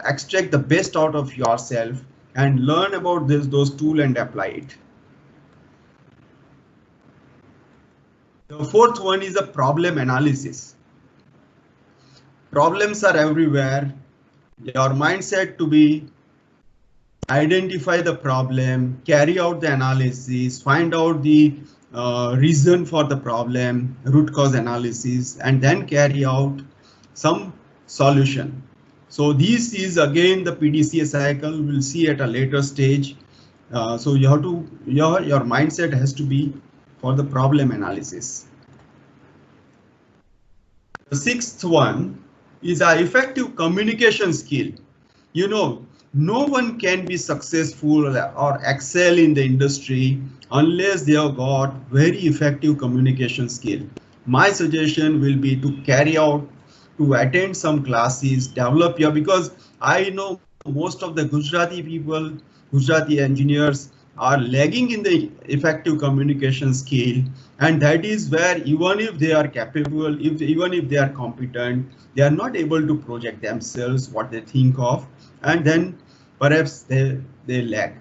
extract the best out of yourself and learn about those tools and apply it. The fourth one is a problem analysis. Problems are everywhere. Your mindset to be identify the problem, carry out the analysis, find out the reason for the problem, root cause analysis, and then carry out some solution. So this is again the PDCA cycle. We'll see at a later stage. So you have to your mindset has to be for the problem analysis. The sixth one is our effective communication skill. You know, no one can be successful or excel in the industry unless they have got very effective communication skill. My suggestion will be to carry out, to attend some classes, develop your, because I know most of the Gujarati people, Gujarati engineers are lagging in the effective communication skill, and that is where even if they are capable, even if they are competent, they are not able to project themselves what they think of, and then perhaps they lag.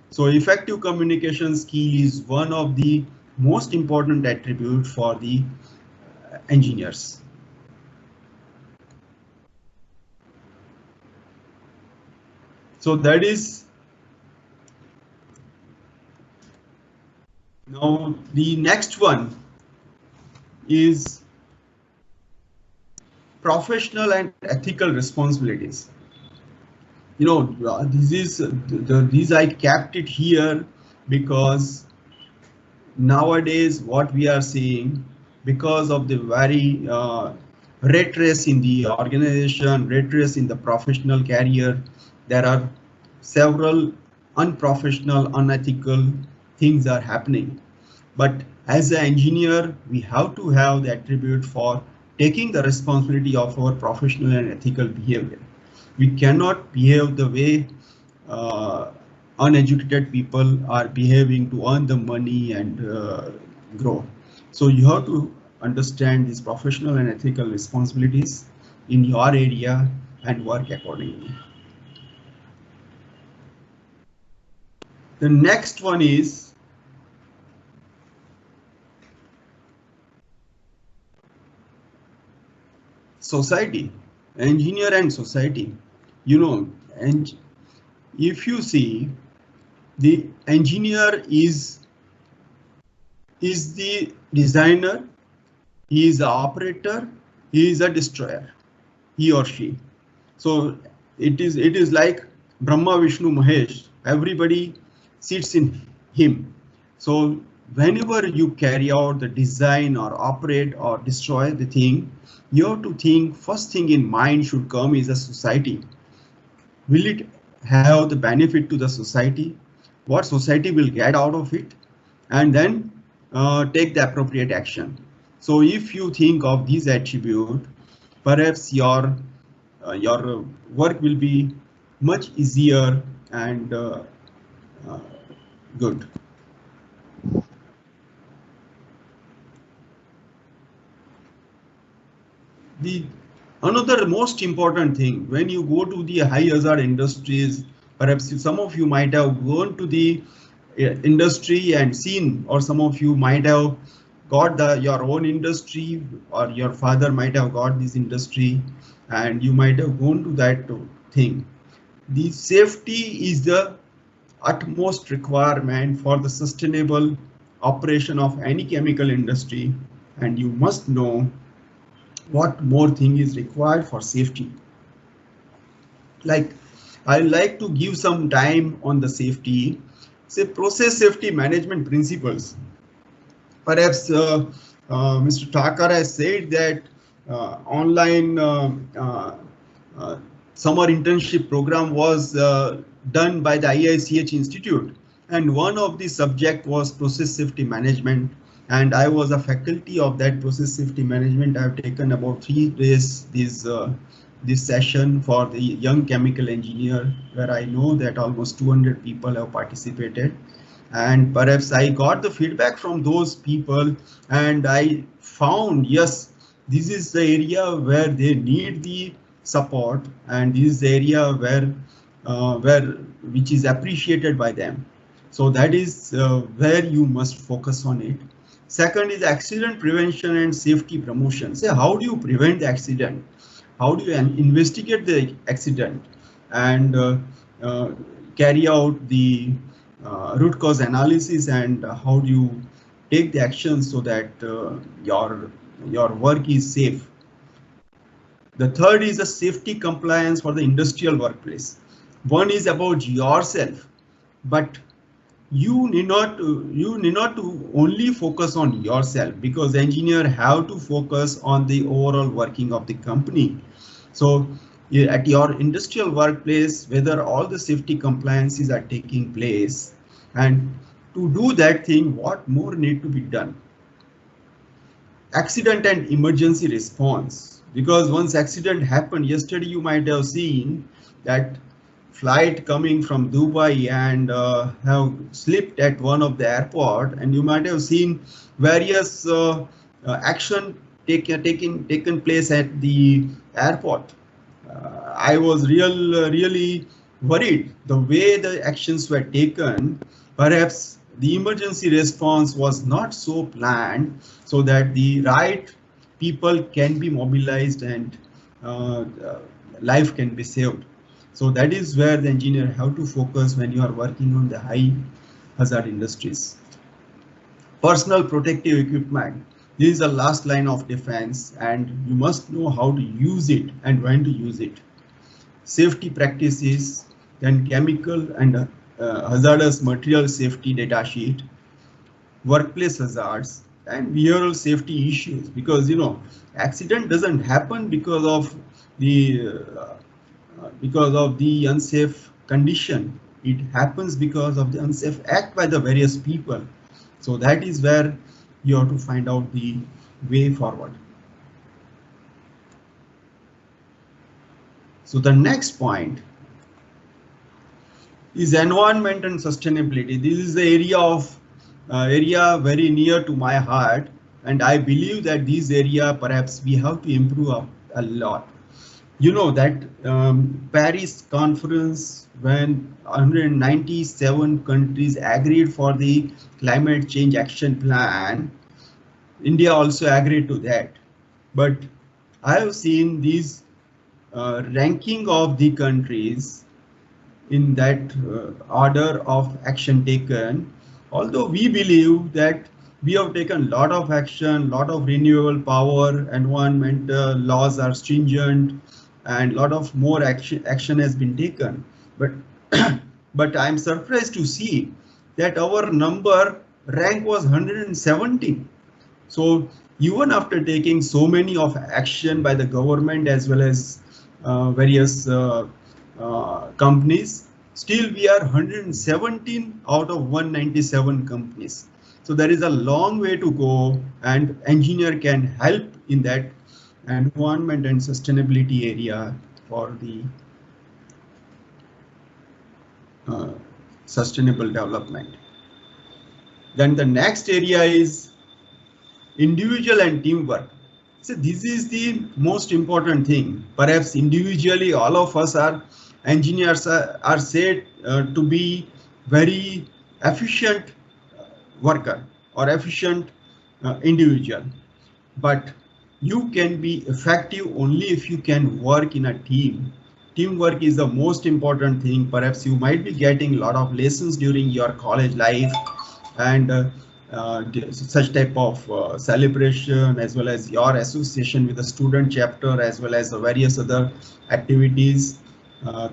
So effective communication skill is one of the most important attribute for the engineers. So that is now the next one is professional and ethical responsibilities. You know, this is these I kept it here because nowadays what we are seeing, because of the very rat race in the organization, rat race in the professional career, there are several unprofessional, unethical things are happening. But as an engineer, we have to have the attribute for taking the responsibility of our professional and ethical behavior. We cannot behave the way uneducated people are behaving to earn the money and grow. So you have to understand these professional and ethical responsibilities in your area and work accordingly. The next one is society, engineer and society. You know, and if you see, the engineer is the designer, he is the operator, he is a destroyer, he or she. So it is like Brahma, Vishnu, Mahesh, everybody sits in him. So whenever you carry out the design or operate or destroy the thing, you have to think, first thing in mind should come is a society. Will it have the benefit to the society? What society will get out of it? And then take the appropriate action. So if you think of these attributes, perhaps your work will be much easier and good. Another most important thing, when you go to the high hazard industries, perhaps some of you might have gone to the industry and seen, or some of you might have got your own industry, or your father might have got this industry, and you might have gone to that thing. The safety is the utmost requirement for the sustainable operation of any chemical industry, and you must know what more thing is required for safety. Like, I like to give some time on the safety. Say process safety management principles. Perhaps Mr. Thakur has said that online summer internship program was done by the IICH Institute, and one of the subject was process safety management, and I was a faculty of that process safety management. I have taken about 3 days this session for the young chemical engineer, where I know that almost 200 people have participated. And perhaps I got the feedback from those people, and I found, yes, this is the area where they need the support, and this is the area which is appreciated by them. So that is where you must focus on it. Second is accident prevention and safety promotion. Say, how do you prevent the accident? How do you investigate the accident and carry out the root cause analysis, and how do you take the action so that your work is safe? The third is a safety compliance for the industrial workplace. One is about yourself, but you need not to only focus on yourself, because engineer have to focus on the overall working of the company. So at your industrial workplace, whether all the safety compliances are taking place, and to do that thing, what more need to be done? Accident and emergency response, because once accident happened, yesterday you might have seen that flight coming from Dubai and have slipped at one of the airport, and you might have seen various action taken place at the airport. I was really worried the way the actions were taken. Perhaps the emergency response was not so planned so that the right people can be mobilized and life can be saved. So that is where the engineer have to focus when you are working on the high hazard industries. Personal protective equipment. This is the last line of defense, and you must know how to use it and when to use it. Safety practices, then chemical and hazardous material safety data sheet, workplace hazards, and behavioral safety issues. Because accident doesn't happen because of the unsafe condition. It happens because of the unsafe act by the various people. So that is where you have to find out the way forward. So the next point is environment and sustainability. This is the area very near to my heart, and I believe that this area perhaps we have to improve a lot. You know that Paris conference, when 197 countries agreed for the climate change action plan, India also agreed to that. But I have seen these ranking of the countries in that order of action taken. Although we believe that we have taken a lot of action, lot of renewable power, environmental laws are stringent, and lot of more action has been taken. But but I'm surprised to see that our number rank was 117. So even after taking so many of action by the government as well as various companies, still we are 117 out of 197 companies. So there is a long way to go, and engineer can help in that environment and sustainability area for the sustainable development. Then the next area is individual and teamwork. So this is the most important thing. Perhaps individually all of us are engineers are said to be very efficient worker or efficient individual, but you can be effective only if you can work in a team. Teamwork is the most important thing. Perhaps you might be getting a lot of lessons during your college life and such type of celebration, as well as your association with the student chapter, as well as the various other activities,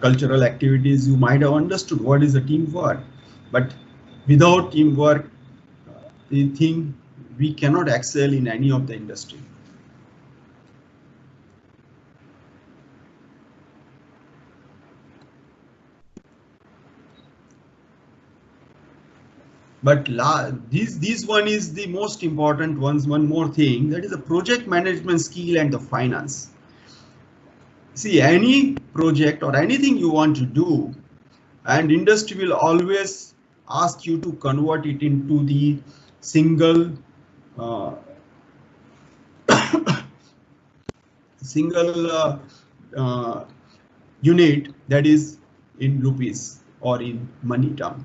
cultural activities. You might have understood what is a teamwork, but without teamwork, I think we cannot excel in any of the industry. But this one is the most important ones. One more thing, that is the project management skill and the finance. See, any project or anything you want to do, and industry will always ask you to convert it into the single unit, that is in rupees or in money term.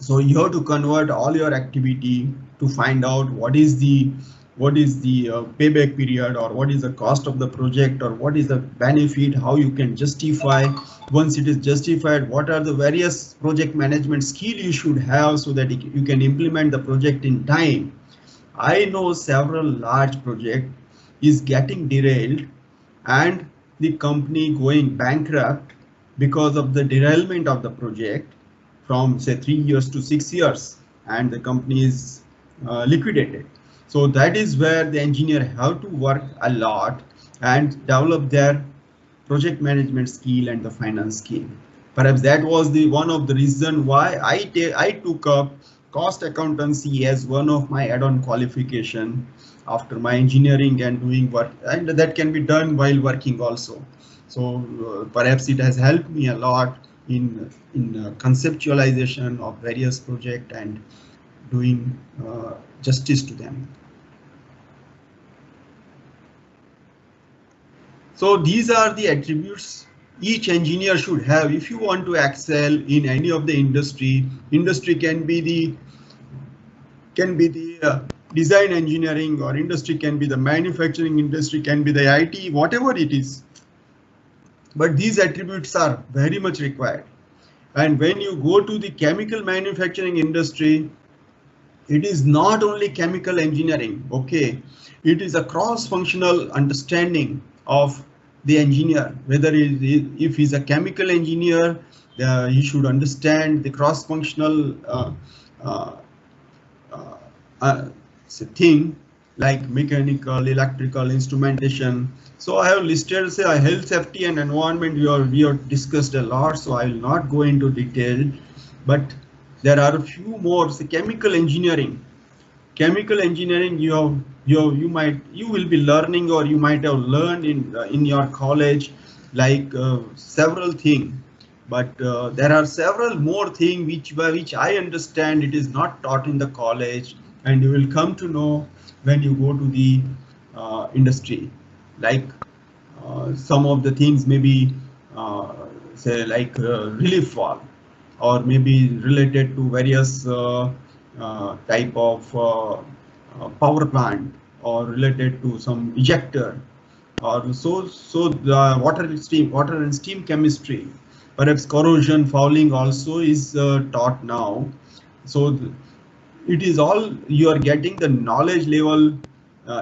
So you have to convert all your activity to find out what is the payback period, or what is the cost of the project, or what is the benefit, how you can justify. Once it is justified, what are the various project management skill you should have so that you can implement the project in time. I know several large projects is getting derailed and the company going bankrupt because of the derailment of the project from say 3 years to 6 years, and the company is liquidated. So that is where the engineer have to work a lot and develop their project management skill and the finance skill. Perhaps that was the one of the reason why I took up cost accountancy as one of my add-on qualification after my engineering and doing work, and that can be done while working also. So perhaps it has helped me a lot in conceptualization of various projects and doing justice to them. So these are the attributes each engineer should have if you want to excel in any of the industry. Industry can be the design engineering, or industry can be the manufacturing industry, can be the IT, whatever it is. But these attributes are very much required. And when you go to the chemical manufacturing industry, it is not only chemical engineering, okay? It is a cross-functional understanding of the engineer. Whether if he's a chemical engineer, he should understand the cross-functional thing like mechanical, electrical, instrumentation. So I have listed, say, health, safety and environment. We have discussed a lot, so I will not go into detail, but there are a few more. Say, chemical engineering. Chemical engineering, you will be learning, or you might have learned in your college, like several things. But there are several more things which I understand it is not taught in the college, and you will come to know when you go to the industry. Like some of the things maybe say like relief valve, or maybe related to various type of power plant, or related to some ejector. or so the water and steam chemistry, perhaps corrosion, fouling also is taught now. So it is all you are getting the knowledge level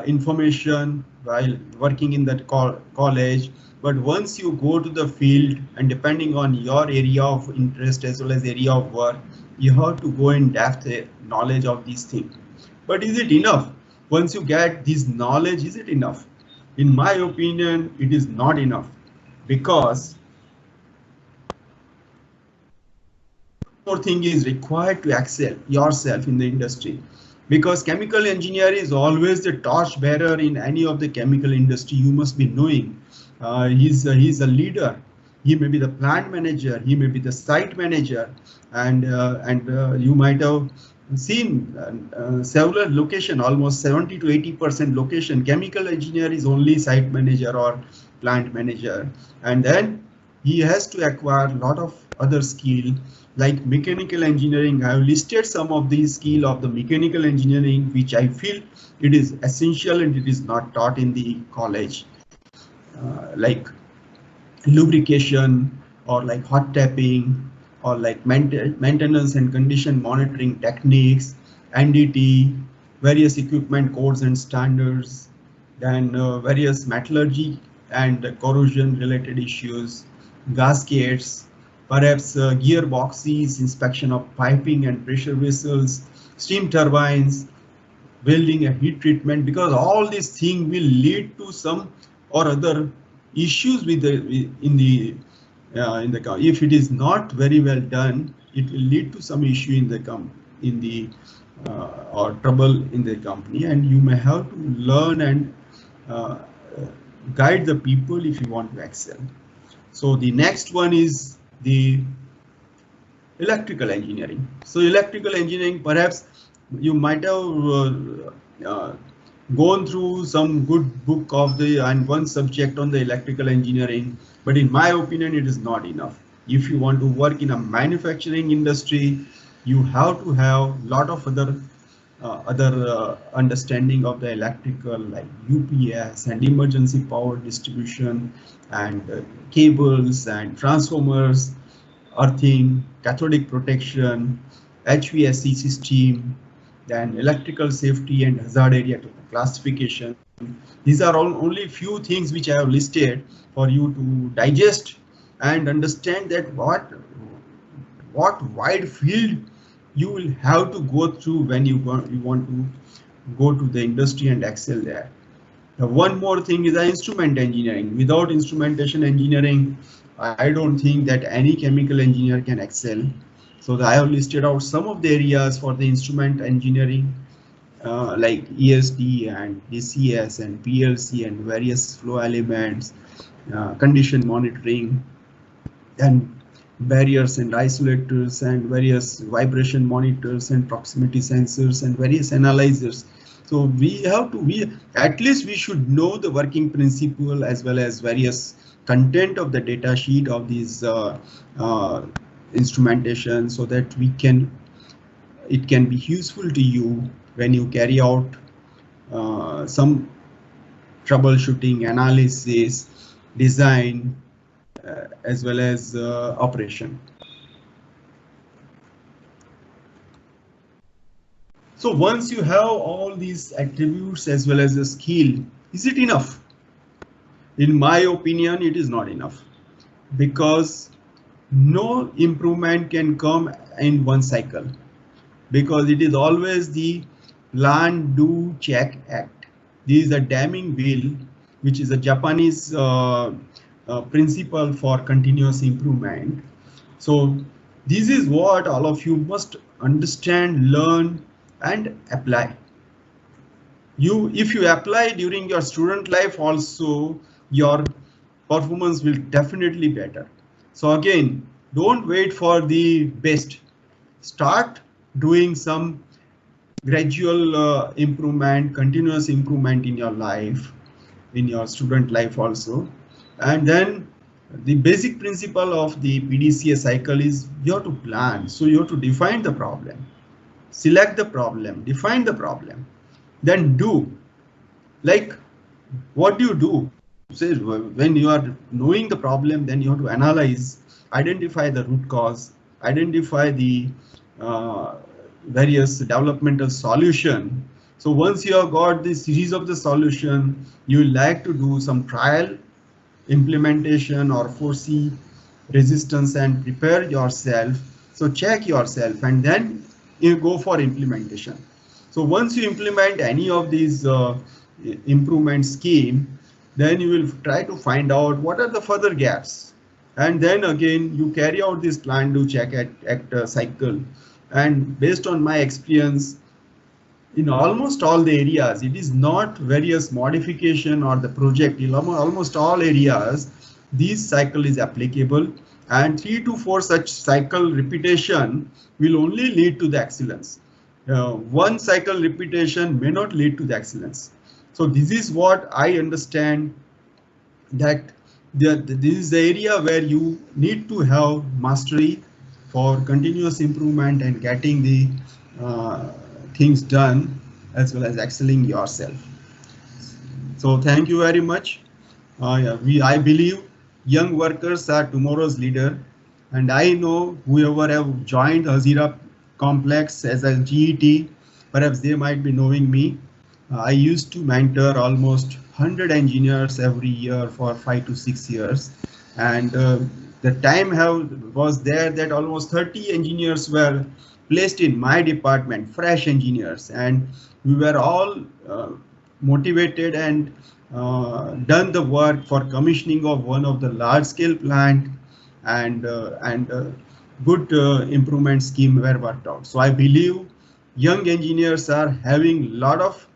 information while working in that college. But once you go to the field, and depending on your area of interest as well as area of work, you have to go in depth knowledge of these things. But is it enough? Once you get this knowledge, is it enough? In my opinion, it is not enough, because more thing is required to excel yourself in the industry, because chemical engineer is always the torch bearer in any of the chemical industry. You must be knowing he's a leader. He may be the plant manager, he may be the site manager, and you might have seen several location, almost 70 to 80% location, chemical engineer is only site manager or plant manager, and then he has to acquire a lot of other skill like mechanical engineering. I have listed some of these skill of the mechanical engineering which I feel it is essential and it is not taught in the college, like lubrication or like hot tapping or like maintenance and condition monitoring techniques, NDT, various equipment codes and standards, then various metallurgy and corrosion related issues, gaskets, perhaps gearboxes, inspection of piping and pressure vessels, steam turbines, welding and heat treatment, because all these things will lead to some or other issues with the if it is not very well done, it will lead to some issue in the or trouble in the company, and you may have to learn and guide the people if you want to excel. So the next one is the electrical engineering. So electrical engineering, perhaps you might have gone through some good book of and one subject on the electrical engineering, but in my opinion it is not enough. If you want to work in a manufacturing industry, you have to have a lot of other understanding of the electrical, like UPS and emergency power distribution and cables and transformers, earthing, cathodic protection, HVAC system, then electrical safety and hazard area classification. These are only few things which I have listed for you to digest and understand that what wide field you will have to go through when you want to go to the industry and excel there. One more thing is the instrument engineering. Without instrumentation engineering, I don't think that any chemical engineer can excel. So I have listed out some of the areas for the instrument engineering, like ESD and DCS and PLC and various flow elements, condition monitoring, and barriers and isolators and various vibration monitors and proximity sensors and various analyzers. So we have to, at least we should know the working principle as well as various content of the data sheet of these instrumentation, so that it can be useful to you when you carry out some troubleshooting, analysis, design, as well as operation. So once you have all these attributes as well as the skill, is it enough? In my opinion, it is not enough, because no improvement can come in one cycle, because it is always the plan, do, check, act. This is a damming wheel, which is a Japanese principle for continuous improvement. So this is what all of you must understand, learn, and apply. If you apply during your student life also, your performance will definitely better. So again, don't wait for the best. Start doing some gradual improvement, continuous improvement in your life, in your student life also. And then the basic principle of the PDCA cycle is you have to plan. So you have to define the problem, select the problem, define the problem, then do. Like, what do? say when you are knowing the problem, then you have to analyze, identify the root cause, identify the various developmental solution. So once you have got the series of the solution, you will like to do some trial implementation or foresee resistance and prepare yourself. So check yourself and then you go for implementation. So once you implement any of these improvement scheme, then you will try to find out what are the further gaps. And then again, you carry out this plan to check at cycle. And based on my experience, in almost all the areas, it is not various modification or the project. In almost all areas, this cycle is applicable, and 3 to 4 such cycle repetition will only lead to the excellence. One cycle repetition may not lead to the excellence. So this is what I understand, that this is the area where you need to have mastery for continuous improvement and getting the things done, as well as excelling yourself. So thank you very much. I believe young workers are tomorrow's leader, and I know whoever have joined Hazira Complex as a GET, perhaps they might be knowing me. I used to mentor almost 100 engineers every year for 5 to 6 years, and the time was there that almost 30 engineers were placed in my department, fresh engineers, and we were all motivated and done the work for commissioning of one of the large-scale plant, and good improvement scheme were worked out. So I believe young engineers are having a lot of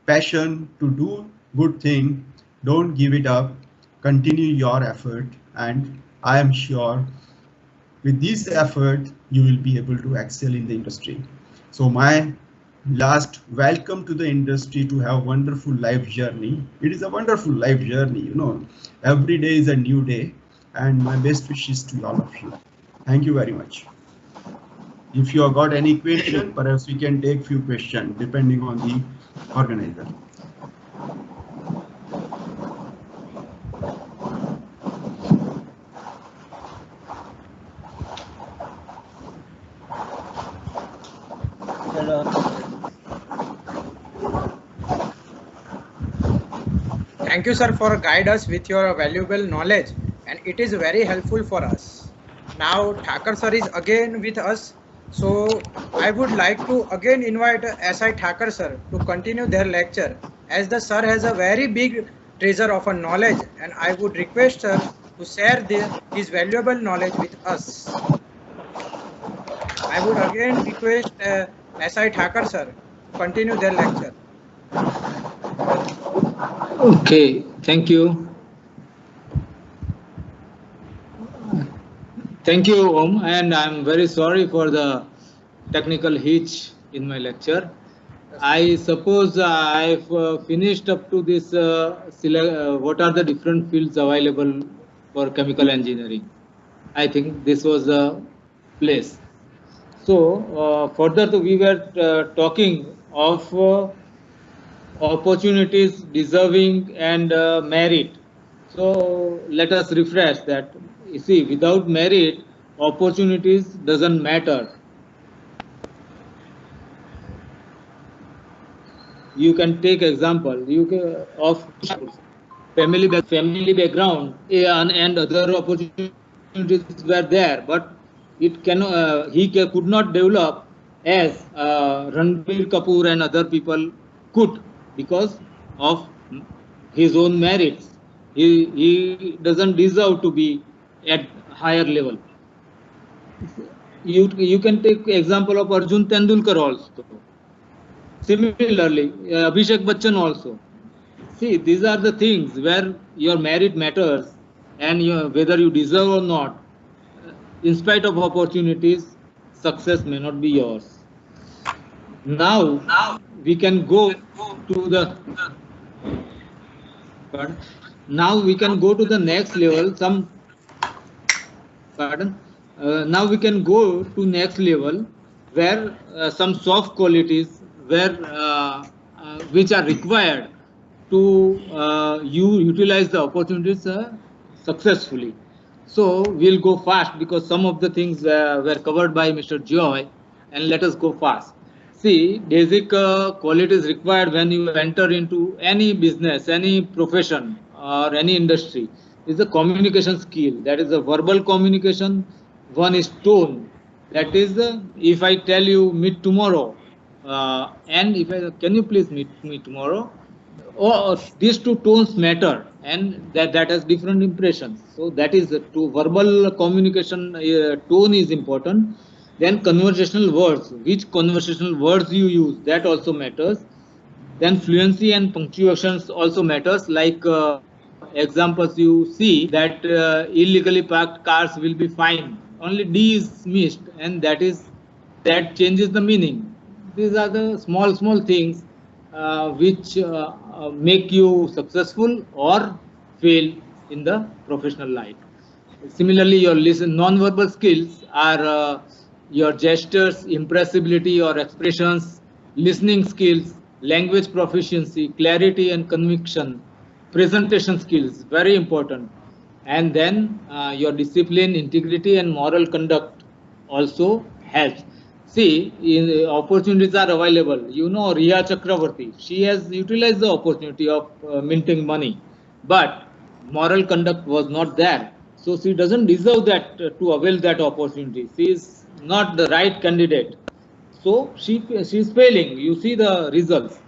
passion to do good thing. Don't give it up. Continue your effort, and I am sure with this effort you will be able to excel in the industry. So my last welcome to the industry to have wonderful life journey. It is a wonderful life journey, you know. Every day is a new day, and my best wishes to all of you. Thank you very much. If you have got any question, perhaps we can take few questions depending on the organizer. Thank you, sir, for guide us with your valuable knowledge, and it is very helpful for us. Now Thakur sir is again with us, so I would like to again invite SI Thakur sir to continue their lecture, as the sir has a very big treasure of a knowledge, and I would request sir to share his valuable knowledge with us. I would again request SI Thakur sir to continue their lecture. Okay, thank you. Thank you, Om, and I'm very sorry for the technical hitch in my lecture. I suppose I've finished up to this, what are the different fields available for chemical engineering. I think this was the place. So further we were talking of opportunities, deserving and merit. So let us refresh that. You see, without merit, opportunities doesn't matter. You can take example of family background and other opportunities were there, but it he could not develop as Ranbir Kapoor and other people could, because of his own merits. He doesn't deserve to be at higher level. You can take example of Arjun Tendulkar also. Similarly, Abhishek Bachchan also. See, these are the things where your merit matters, and whether you deserve or not, in spite of opportunities, success may not be yours. Now we can go to the next level. Now we can go to next level where some soft qualities which are required to you utilize the opportunities successfully. So we'll go fast because some of the things were covered by Mr. Joy, and let us go fast. See, basic qualities required when you enter into any business, any profession, or any industry is the communication skill. That is the verbal communication. One is tone. That is, if I tell you meet tomorrow, and if I can you please meet me tomorrow, or these two tones matter, and that has different impressions. So that is to verbal communication. Tone is important. Then conversational words, which conversational words you use, that also matters. Then fluency and punctuations also matters. Like examples you see that illegally parked cars will be fined. Only D is missed, and that changes the meaning. These are the small things which make you successful or fail in the professional life. Similarly, your non-verbal skills are your gestures, impressibility or expressions, listening skills, language proficiency, clarity and conviction, presentation skills, very important. And then your discipline, integrity and moral conduct also helps. See, opportunities are available. You know, Riya Chakravarti, she has utilized the opportunity of minting money, but moral conduct was not there. So she doesn't deserve that to avail that opportunity. She is not the right candidate. So she is failing. You see the results.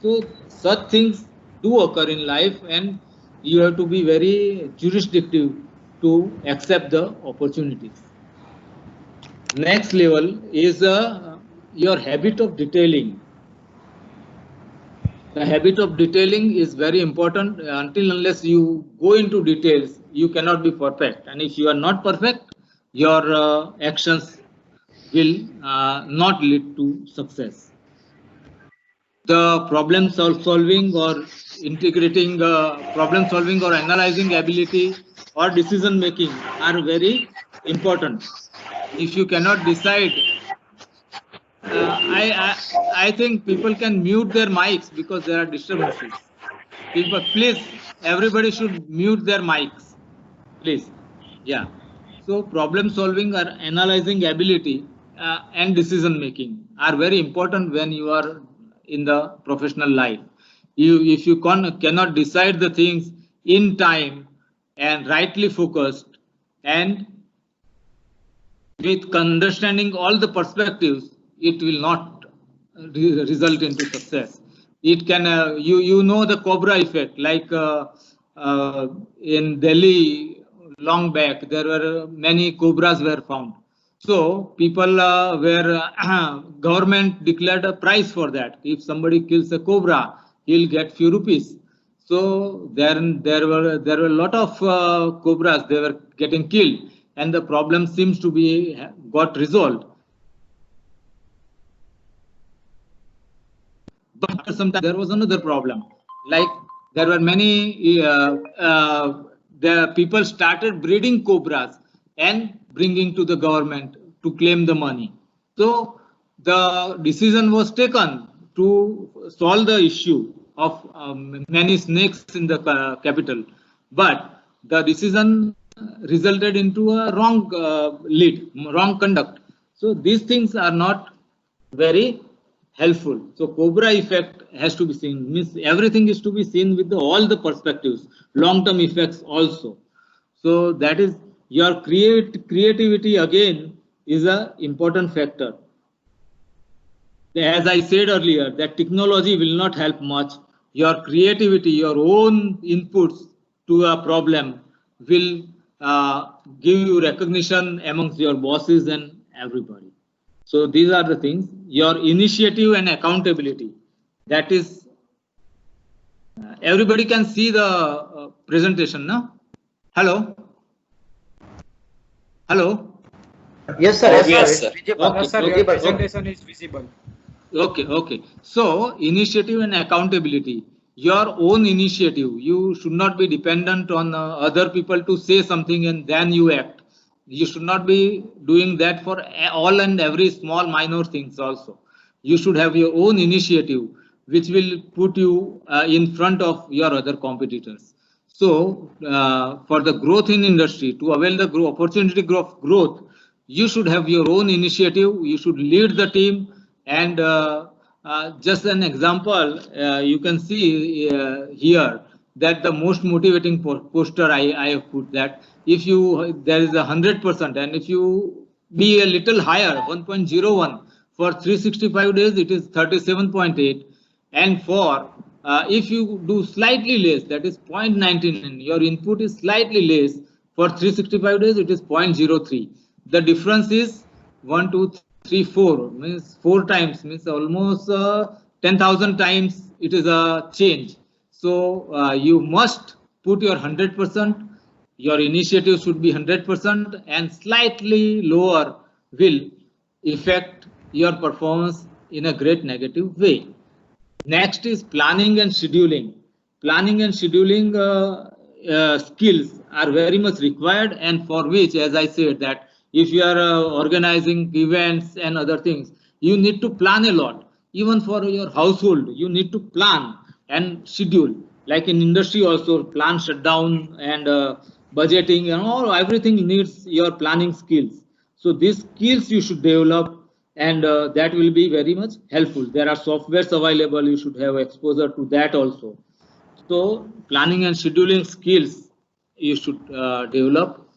So such things do occur in life, and you have to be very jurisdictive to accept the opportunities. Next level is your habit of detailing. The habit of detailing is very important. Unless you go into details, you cannot be perfect. And if you are not perfect, your actions will not lead to success. The problem solving or integrating problem solving or analyzing ability or decision making are very important. If you cannot decide, I think people can mute their mics because there are disturbances. People, please, everybody should mute their mics, please. Yeah. So problem solving or analyzing ability and decision making are very important when you are in the professional life. If you cannot decide the things in time and rightly focused and with understanding all the perspectives, it will not result into success. It can, you know the Cobra effect, like in Delhi long back, there were many cobras were found. So people government declared a price for that. If somebody kills a cobra, he'll get few rupees. So there were a lot of cobras, they were getting killed, and the problem seems to be got resolved. But sometimes there was another problem, like there were many the people started breeding cobras and bringing to the government to claim the money. So the decision was taken to solve the issue of many snakes in the capital, but the decision resulted into a wrong wrong conduct. So these things are not very helpful. So Cobra effect has to be seen. Means everything is to be seen with all the perspectives, long-term effects also. So that is your creativity again is an important factor. As I said earlier, that technology will not help much. Your creativity, your own inputs to a problem will give you recognition amongst your bosses and everybody. So these are the things. Your initiative and accountability. That is, everybody can see the presentation now. Hello. Hello. Yes, sir. Yes, sir. It's visible. Yes, sir, Visible. your presentation is visible. Okay. So initiative and accountability. Your own initiative. You should not be dependent on other people to say something and then you act. You should not be doing that for all and every small minor things also. You should have your own initiative. which will put you in front of your other competitors. So for the growth in industry, to avail the opportunity growth, you should have your own initiative, you should lead the team. And just an example, you can see here that the most motivating poster I have put, that if you, there is 100%, and if you be a little higher, 1.01, for 365 days, it is 37.8. And for if you do slightly less, that is 0.19, your input is slightly less, for 365 days, it is 0.03. The difference is 1, 2, 3, 4, means 4 times, means almost 10,000 times it is a change. So you must put your 100%, your initiative should be 100%, and slightly lower will affect your performance in a great negative way. Next is planning and scheduling. Planning and scheduling skills are very much required, and for which, as I said, that if you are organizing events and other things, you need to plan a lot. Even for your household, you need to plan and schedule. Like in industry also, plan shutdown and budgeting and all, everything needs your planning skills. So these skills you should develop, and that will be very much helpful. There are softwares available, you should have exposure to that also. So planning and scheduling skills you should develop.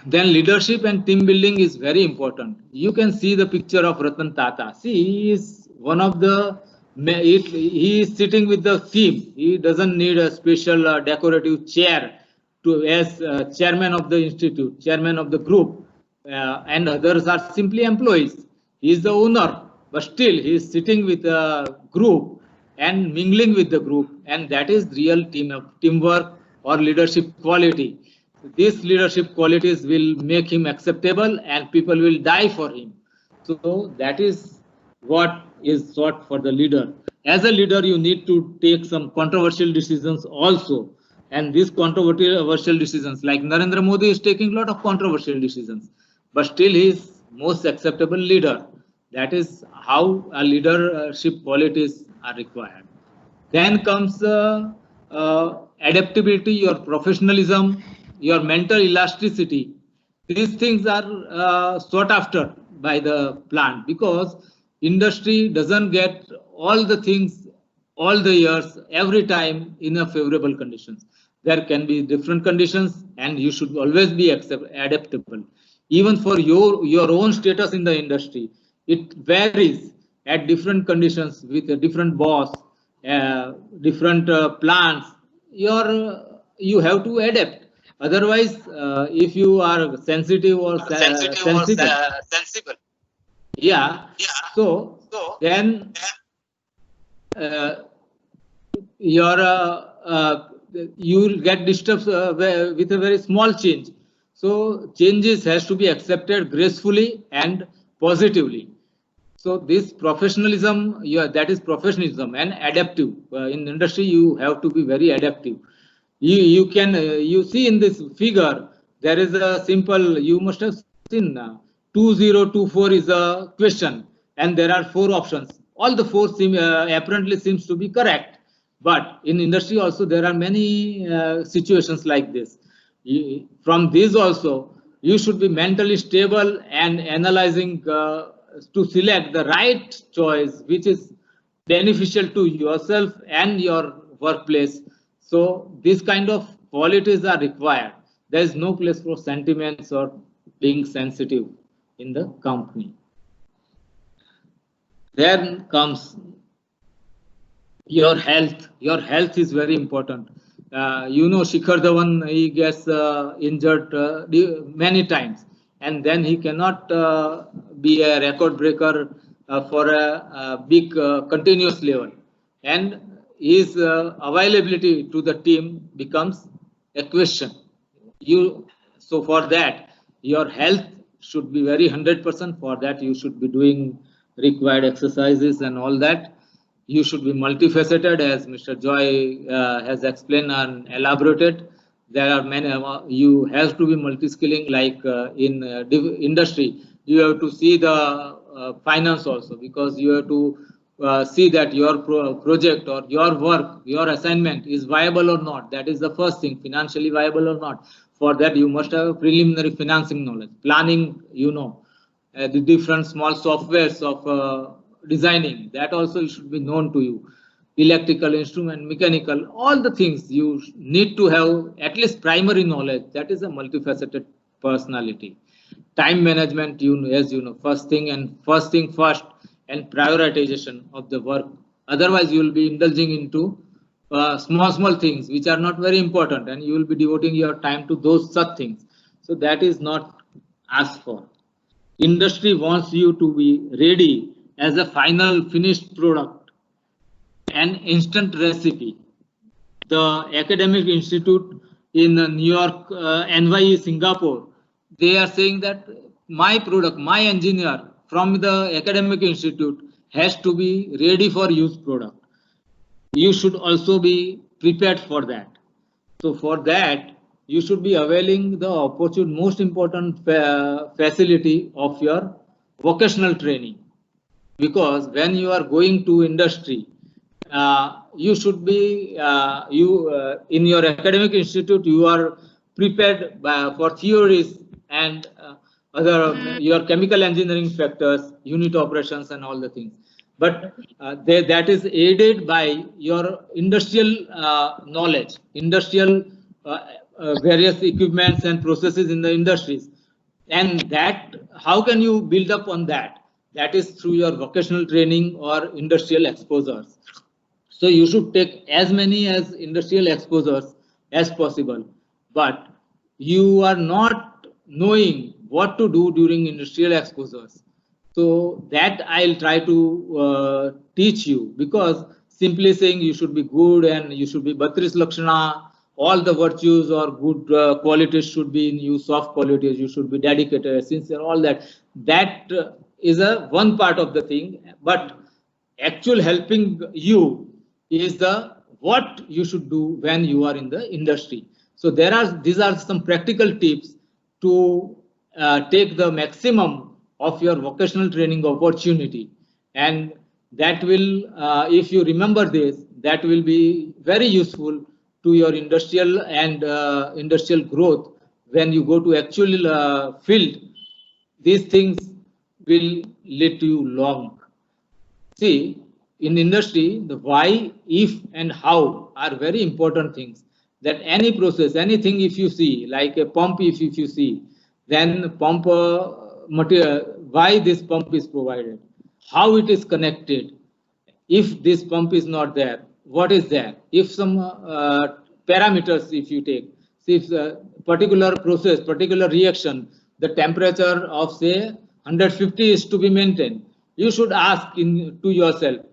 Then leadership and team building is very important. You can see the picture of Ratan Tata. See, he is one of the, he is sitting with the team. He doesn't need a special decorative chair to as chairman of the institute, chairman of the group, and others are simply employees. He is the owner, but still he is sitting with a group and mingling with the group, and that is real teamwork or leadership quality. These leadership qualities will make him acceptable, and people will die for him. So that is what is sought for the leader. As a leader, you need to take some controversial decisions also. And these controversial decisions, like Narendra Modi is taking a lot of controversial decisions, but still he is most acceptable leader. That is how a leadership qualities are required. Then comes adaptability, your professionalism, your mental elasticity. These things are sought after by the plant, because industry doesn't get all the things all the years, every time in a favorable conditions. There can be different conditions, and you should always be adaptable. Even for your own status in the industry, it varies at different conditions with a different boss, different plants. You have to adapt. Otherwise, if you are sensitive or sensible, yeah. So then you will get disturbed with a very small change. So changes has to be accepted gracefully and positively. So this professionalism, that is professionalism and adaptive. In industry, you have to be very adaptive. You see in this figure, there is a simple, you must have seen 2024 is a question, and there are 4 options. All the 4 apparently seems to be correct, but in industry also there are many situations like this. From these also, you should be mentally stable and analyzing to select the right choice which is beneficial to yourself and your workplace. So these kind of qualities are required. There is no place for sentiments or being sensitive in the company. Then comes your health. Your health is very important. You know, Shikhar Dhawan, he gets injured many times, and then he cannot be a record breaker for a big continuous level, and his availability to the team becomes a question. So for that, your health should be very 100%. For that, you should be doing required exercises and all that. You should be multifaceted, as Mr. Joy has explained and elaborated. There are many, you have to be multi-skilling, like in industry. You have to see the finance also, because you have to see that your project or your work, your assignment is viable or not. That is the first thing, financially viable or not. For that, you must have preliminary financing knowledge, planning, the different small softwares of designing, that also should be known to you. Electrical, instrument, mechanical, all the things you need to have at least primary knowledge. That is a multifaceted personality. Time management, as you know, first thing first and prioritization of the work. Otherwise, you will be indulging into small things which are not very important, and you will be devoting your time to those such things. So that is not asked for. Industry wants you to be ready as a final finished product, an instant recipe. The academic institute in New York, NYE, Singapore, they are saying that my product, my engineer from the academic institute has to be ready for use product. You should also be prepared for that. So for that, you should be availing the opportunity, most important facility of your vocational training. Because when you are going to industry, you should be, in your academic institute, you are prepared for theories and other your chemical engineering factors, unit operations and all the things. But that is aided by your industrial knowledge, industrial various equipments and processes in the industries. And that, how can you build up on that? That is through your vocational training or industrial exposures. So you should take as many as industrial exposures as possible. But you are not knowing what to do during industrial exposures. So that I'll try to teach you, because simply saying you should be good and you should be Batris Lakshana, all the virtues or good qualities should be in you, soft qualities, you should be dedicated, sincere, all that. That is one part of the thing, but actual helping you is the what you should do when you are in the industry. So these are some practical tips to take the maximum of your vocational training opportunity, and that will, if you remember this, that will be very useful to your industrial and industrial growth. When you go to actual field, these things will lead to you long. See, in industry, the why, if and how are very important things. That any process, anything if you see, like a pump, if you see, then pump material, why this pump is provided, how it is connected. If this pump is not there, what is there? If some parameters, if you take, if a particular process, particular reaction, the temperature of say 150 is to be maintained, you should ask to yourself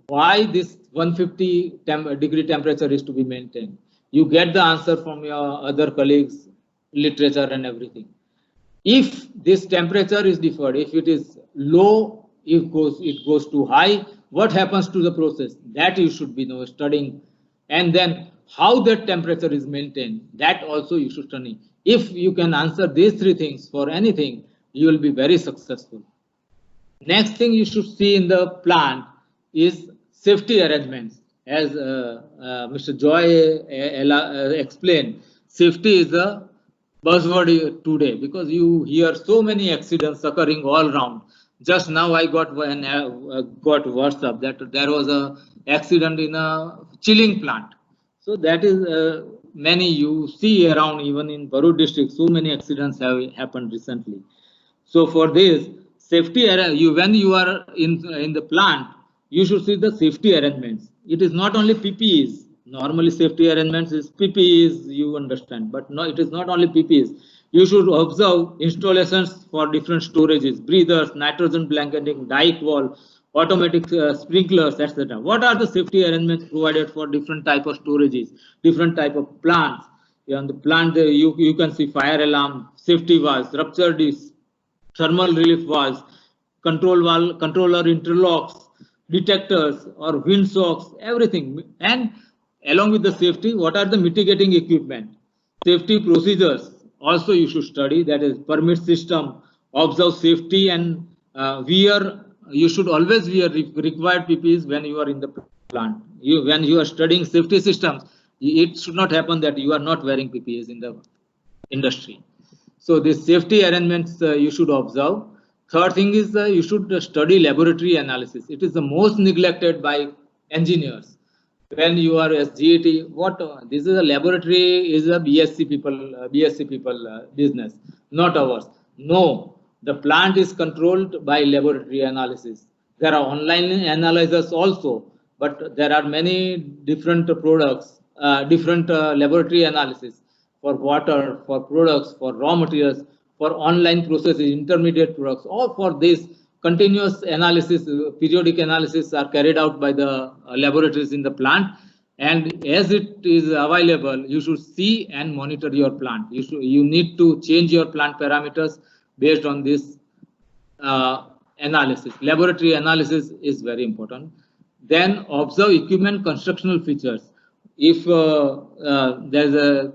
why this 150 degree temperature is to be maintained. You get the answer from your other colleagues, literature and everything. If this temperature is deferred, if it is low, it goes too high, what happens to the process? That you should be studying. And then how that temperature is maintained, that also you should study. If you can answer these three things for anything, you will be very successful. Next thing you should see in the plant is safety arrangements. As Mr. Joy explained, safety is the buzzword today, because you hear so many accidents occurring all around. Just now I got WhatsApp that there was an accident in a chilling plant. So that is many you see around, even in Bharuch district, so many accidents have happened recently. So for this safety, when you are in the plant, you should see the safety arrangements. It is not only PPEs. Normally safety arrangements is PPEs, you understand, but no, it is not only PPEs. You should observe installations for different storages, breathers, nitrogen blanketing, dike wall, automatic sprinklers, etc. What are the safety arrangements provided for different type of storages, different type of plants? On the plant, you can see fire alarm, safety valves, rupture discs, thermal relief valves, controller interlocks, detectors or wind socks, everything. And along with the safety, what are the mitigating equipment? Safety procedures also you should study, that is permit system, observe safety and wear you should always wear required PPEs when you are in the plant. When you are studying safety systems, it should not happen that you are not wearing PPEs in the industry. So these safety arrangements you should observe. Third thing is you should study laboratory analysis. It is the most neglected by engineers. When you are as GAT, this is a laboratory is a BSc people business, not ours. No, the plant is controlled by laboratory analysis. There are online analyzers also, but there are many different products, different laboratory analysis for water, for products, for raw materials, for online processes, intermediate products, or for this continuous analysis, periodic analysis are carried out by the laboratories in the plant. And as it is available, you should see and monitor your plant. You need to change your plant parameters based on this analysis. Laboratory analysis is very important. Then observe equipment constructional features. If there's a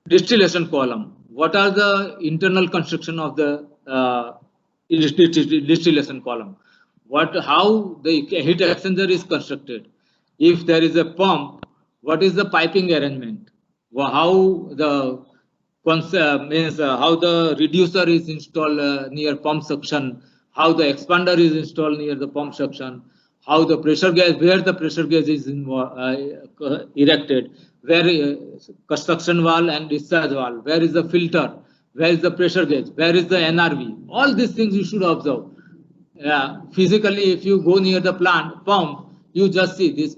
distillation column, what are the internal construction of the distillation column? How the heat exchanger is constructed? If there is a pump, what is the piping arrangement? How the how the reducer is installed near pump suction? How the expander is installed near the pump suction? How the pressure gauge, where the pressure gauge is erected? Where construction valve and discharge valve? Where is the filter? Where is the pressure gauge? Where is the NRV? All these things you should observe. Physically, if you go near the plant pump, you just see this.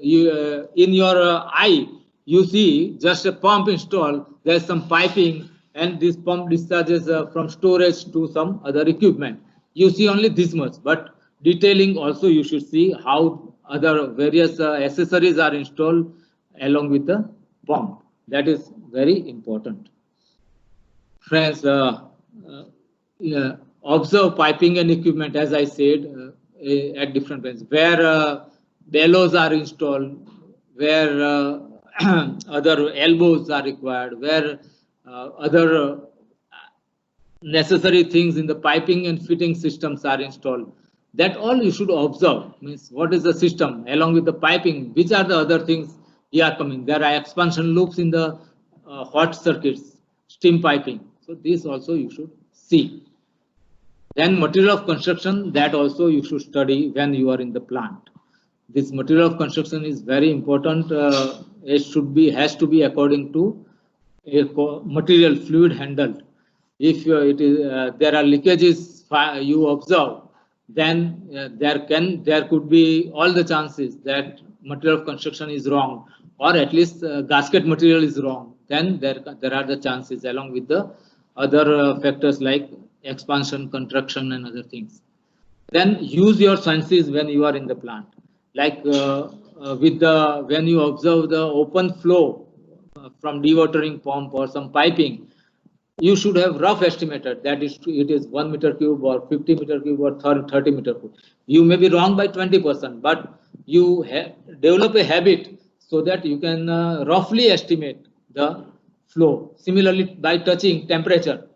In your eye, you see just a pump installed. There's some piping, and this pump discharges from storage to some other equipment. You see only this much, but detailing also you should see how other various accessories are installed along with the pump. That is very important. Friends, observe piping and equipment, as I said, at different points. Where bellows are installed, where other elbows are required, where other necessary things in the piping and fitting systems are installed. That all you should observe. Means what is the system along with the piping? Which are the other things here coming? There are expansion loops in the hot circuits, steam piping. So this also you should see. Then material of construction, that also you should study when you are in the plant. This material of construction is very important. It has to be according to a material fluid handled. If there are leakages you observe, then there could be all the chances that material of construction is wrong, or at least gasket material is wrong. Then there are the chances along with the other factors like expansion, contraction, and other things. Then use your senses when you are in the plant. Like when you observe the open flow from dewatering pump or some piping, you should have rough estimated that it is 1 meter cube or 50 meter cube or 30 meter cube. You may be wrong by 20%, but you develop a habit so that you can roughly estimate the flow. Similarly, by touching temperature,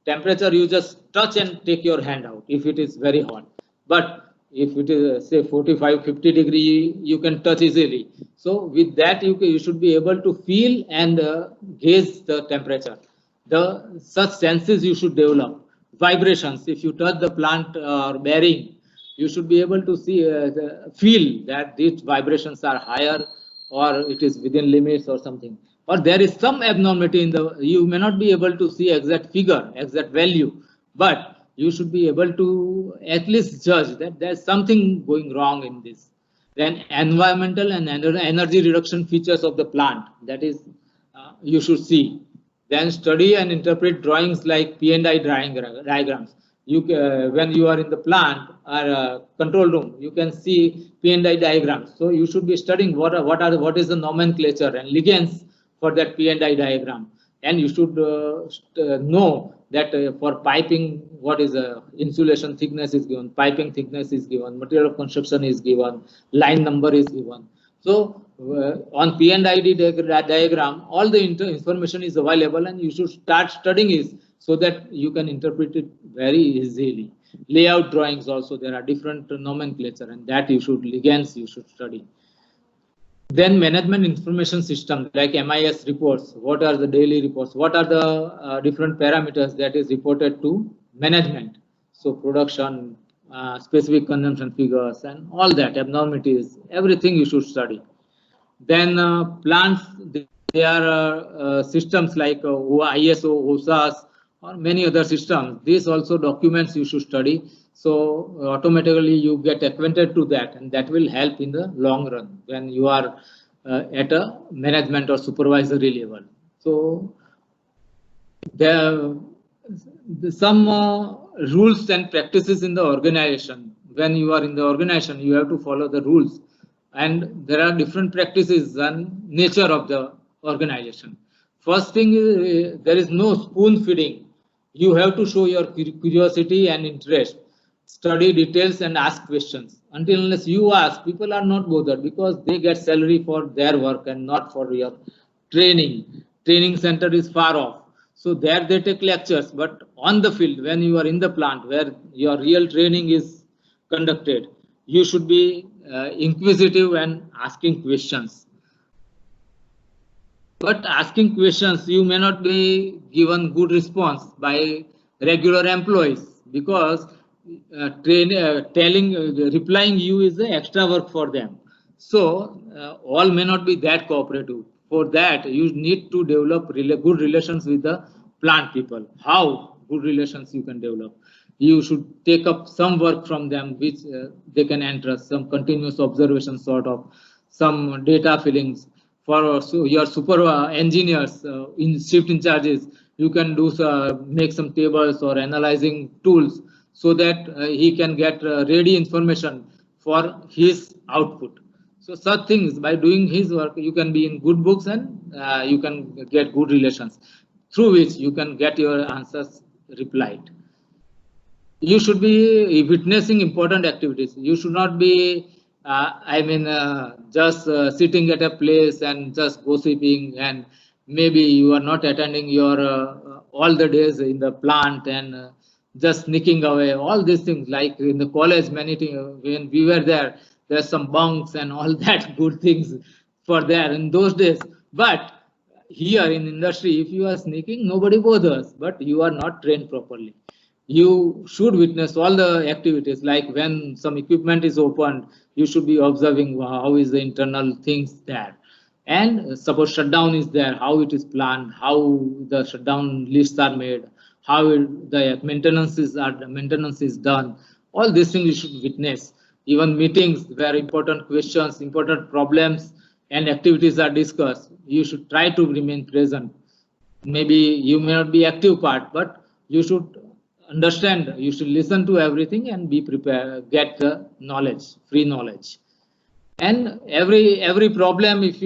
you just touch and take your hand out if it is very hot. But if it is say 45-50 degree, you can touch easily. So with that you should be able to feel and gauge the temperature. Such senses you should develop. Vibrations, if you touch the plant or bearing, you should be able to see feel that these vibrations are higher or it is within limits or something. Or there is some abnormality in you may not be able to see exact figure, exact value, but you should be able to at least judge that there's something going wrong in this. Then environmental and energy reduction features of the plant, that is you should see. Then study and interpret drawings like P&I diagrams. When you are in the plant or control room, you can see P&I diagrams. So you should be studying what is the nomenclature and ligands for that P&I diagram. And you should know that for piping, what is insulation thickness is given, piping thickness is given, material of construction is given, line number is given. So on P&ID diagram, all the information is available, and you should start studying it so that you can interpret it very easily. Layout drawings also, there are different nomenclature, and that you should, ligands you should study. Then management information system like MIS reports, what are the daily reports, what are the different parameters that is reported to management. So production, specific consumption figures and all that, abnormalities, everything you should study. Then plants, they are systems like ISO, OSAS or many other systems. These also documents you should study. So automatically you get acquainted to that, and that will help in the long run when you are at a management or supervisory level. So there some rules and practices in the organization. When you are in the organization, you have to follow the rules, and there are different practices and nature of the organization. First thing is there is no spoon feeding. You have to show your curiosity and interest. Study details and ask questions. Until unless you ask, people are not bothered because they get salary for their work and not for your training. Training center is far off. So there they take lectures, but on the field, when you are in the plant where your real training is conducted, you should be inquisitive and asking questions. But asking questions, you may not be given good response by regular employees because replying you is the extra work for them. So all may not be that cooperative. For that, you need to develop good relations with the plant people. How good relations you can develop? You should take up some work from them which they can entrust, some continuous observation sort of, some data fillings. For your super engineers in shift in charges, you can do make some tables or analyzing tools so that he can get ready information for his output. So such things, by doing his work, you can be in good books and you can get good relations through which you can get your answers replied. You should be witnessing important activities. You should not be, just sitting at a place and just gossiping, and maybe you are not attending your all the days in the plant and just sneaking away. All these things, like in the college, many things, when we were there, there's some bunks and all that good things for there in those days. But here in industry, if you are sneaking, nobody bothers, but you are not trained properly. You should witness all the activities, like when some equipment is opened, you should be observing how is the internal things there. And suppose shutdown is there, how it is planned, how the shutdown lists are made, how the maintenance is done. All these things you should witness. Even meetings where important questions, important problems and activities are discussed, you should try to remain present. Maybe you may not be active part, but you should understand, you should listen to everything and be prepared, get the knowledge, free knowledge. And every problem, if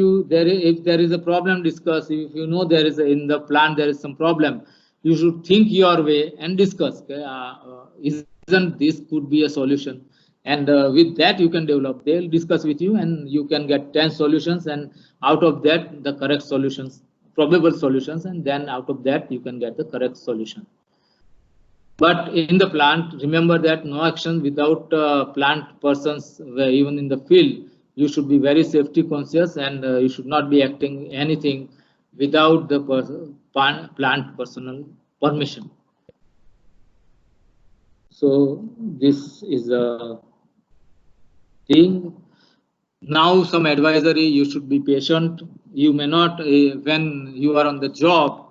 there is a problem discussed, if you know there is in the plant there is some problem, you should think your way and discuss. Isn't this could be a solution? And with that you can develop. They'll discuss with you, and you can get 10 solutions, and out of that the correct solutions, probable solutions, and then out of that you can get the correct solution. But in the plant, remember that no action without plant persons, even in the field. You should be very safety conscious, and you should not be acting anything without the plant personal permission. So this is a thing. Now some advisory, you should be patient. You may not, when you are on the job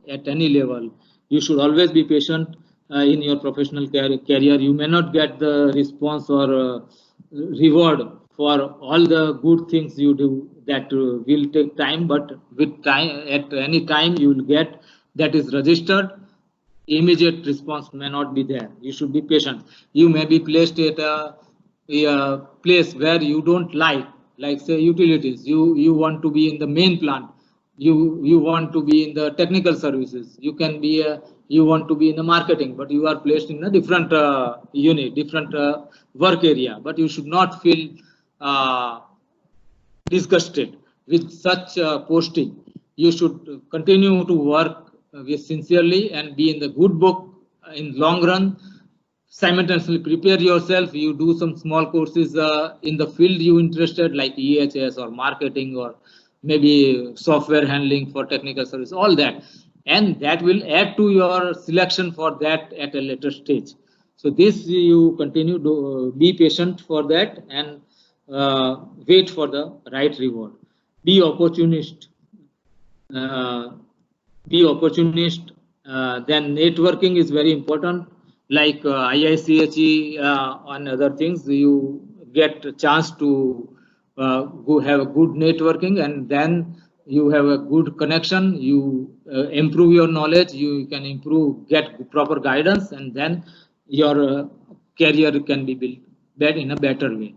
at any level, you should always be patient in your professional career. You may not get the response or reward for all the good things you do. That will take time, but with time, at any time you will get that is registered. Immediate response may not be there. You should be patient. You may be placed at a place where you don't like say utilities. You want to be in the main plant. You want to be in the technical services. You can be you want to be in the marketing, but you are placed in a different unit, different work area. But you should not feel disgusted with such posting. You should continue to work sincerely and be in the good book in long run. simultaneously prepare yourself. You do some small courses in the field you interested, like EHS or marketing or maybe software handling for technical service, all that, and that will add to your selection for that at a later stage. So this you continue to be patient for that and wait for the right reward. Be opportunist. Be opportunist. Then networking is very important. Like IICHE and other things, you get a chance to go have a good networking, and then you have a good connection. You improve your knowledge. You can improve, get proper guidance, and then your career can be built in a better way.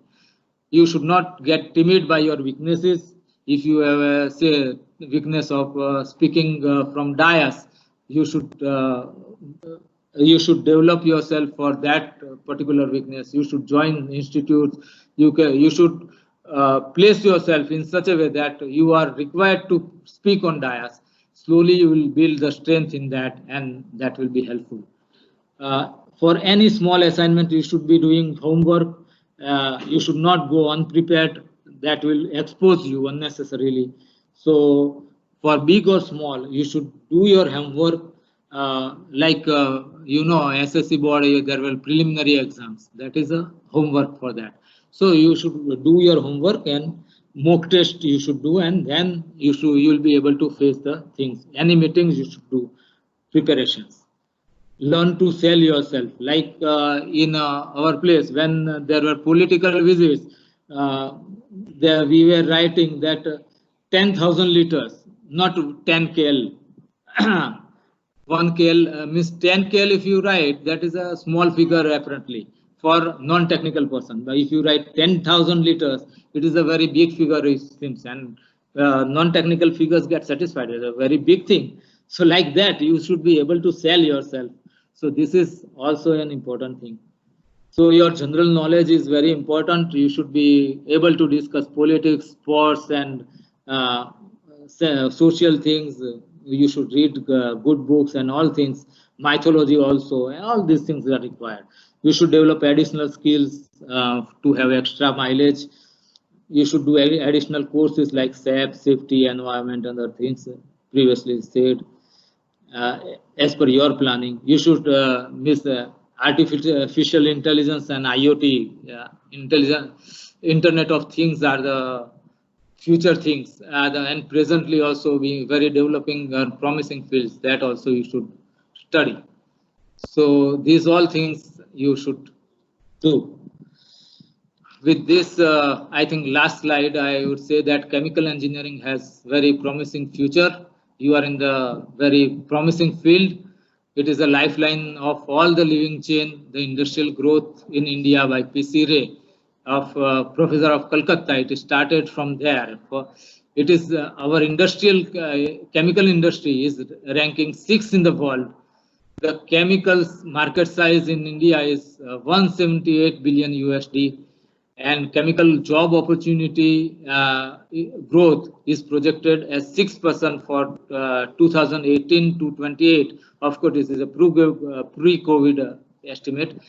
You should not get timid by your weaknesses. If you have a, say, weakness of speaking from dais, you should develop yourself for that particular weakness. You should join institutes. You should place yourself in such a way that you are required to speak on dais. Slowly you will build the strength in that, and that will be helpful. For any small assignment, you should be doing homework. You should not go unprepared. That will expose you unnecessarily. So for big or small, you should do your homework. SSC board, there will preliminary exams. That is a homework for that. So you should do your homework, and mock test you should do, and then you will be able to face the things. Any meetings you should do preparations. Learn to sell yourself. Like in our place, when there were political visits, we were writing that 10,000 liters, not 10 KL. 1 KL means 10 KL. If you write, that is a small figure apparently for non-technical person. But if you write 10,000 liters, it is a very big figure, it seems, and non-technical figures get satisfied. It's a very big thing. So like that, you should be able to sell yourself. So this is also an important thing. So your general knowledge is very important. You should be able to discuss politics, sports, and social things. You should read good books and all things. Mythology also, and all these things are required. You should develop additional skills to have extra mileage. You should do additional courses like SAP, safety, environment, and other things previously said. As per your planning, you should miss artificial intelligence and IoT. Internet of Things are the future things, and presently also being very developing promising fields that also you should study. So these all things you should do. With this, I think last slide, I would say that chemical engineering has very promising future. You are in the very promising field. It is a lifeline of all the living chain, the industrial growth in India by P.C. Ray, of Professor of Calcutta. It started from there. It is our industrial chemical industry is ranking 6th in the world. The chemicals market size in India is 178 billion USD. And chemical job opportunity growth is projected as 6% for 2018 to 28. Of course, this is a pre-COVID estimate,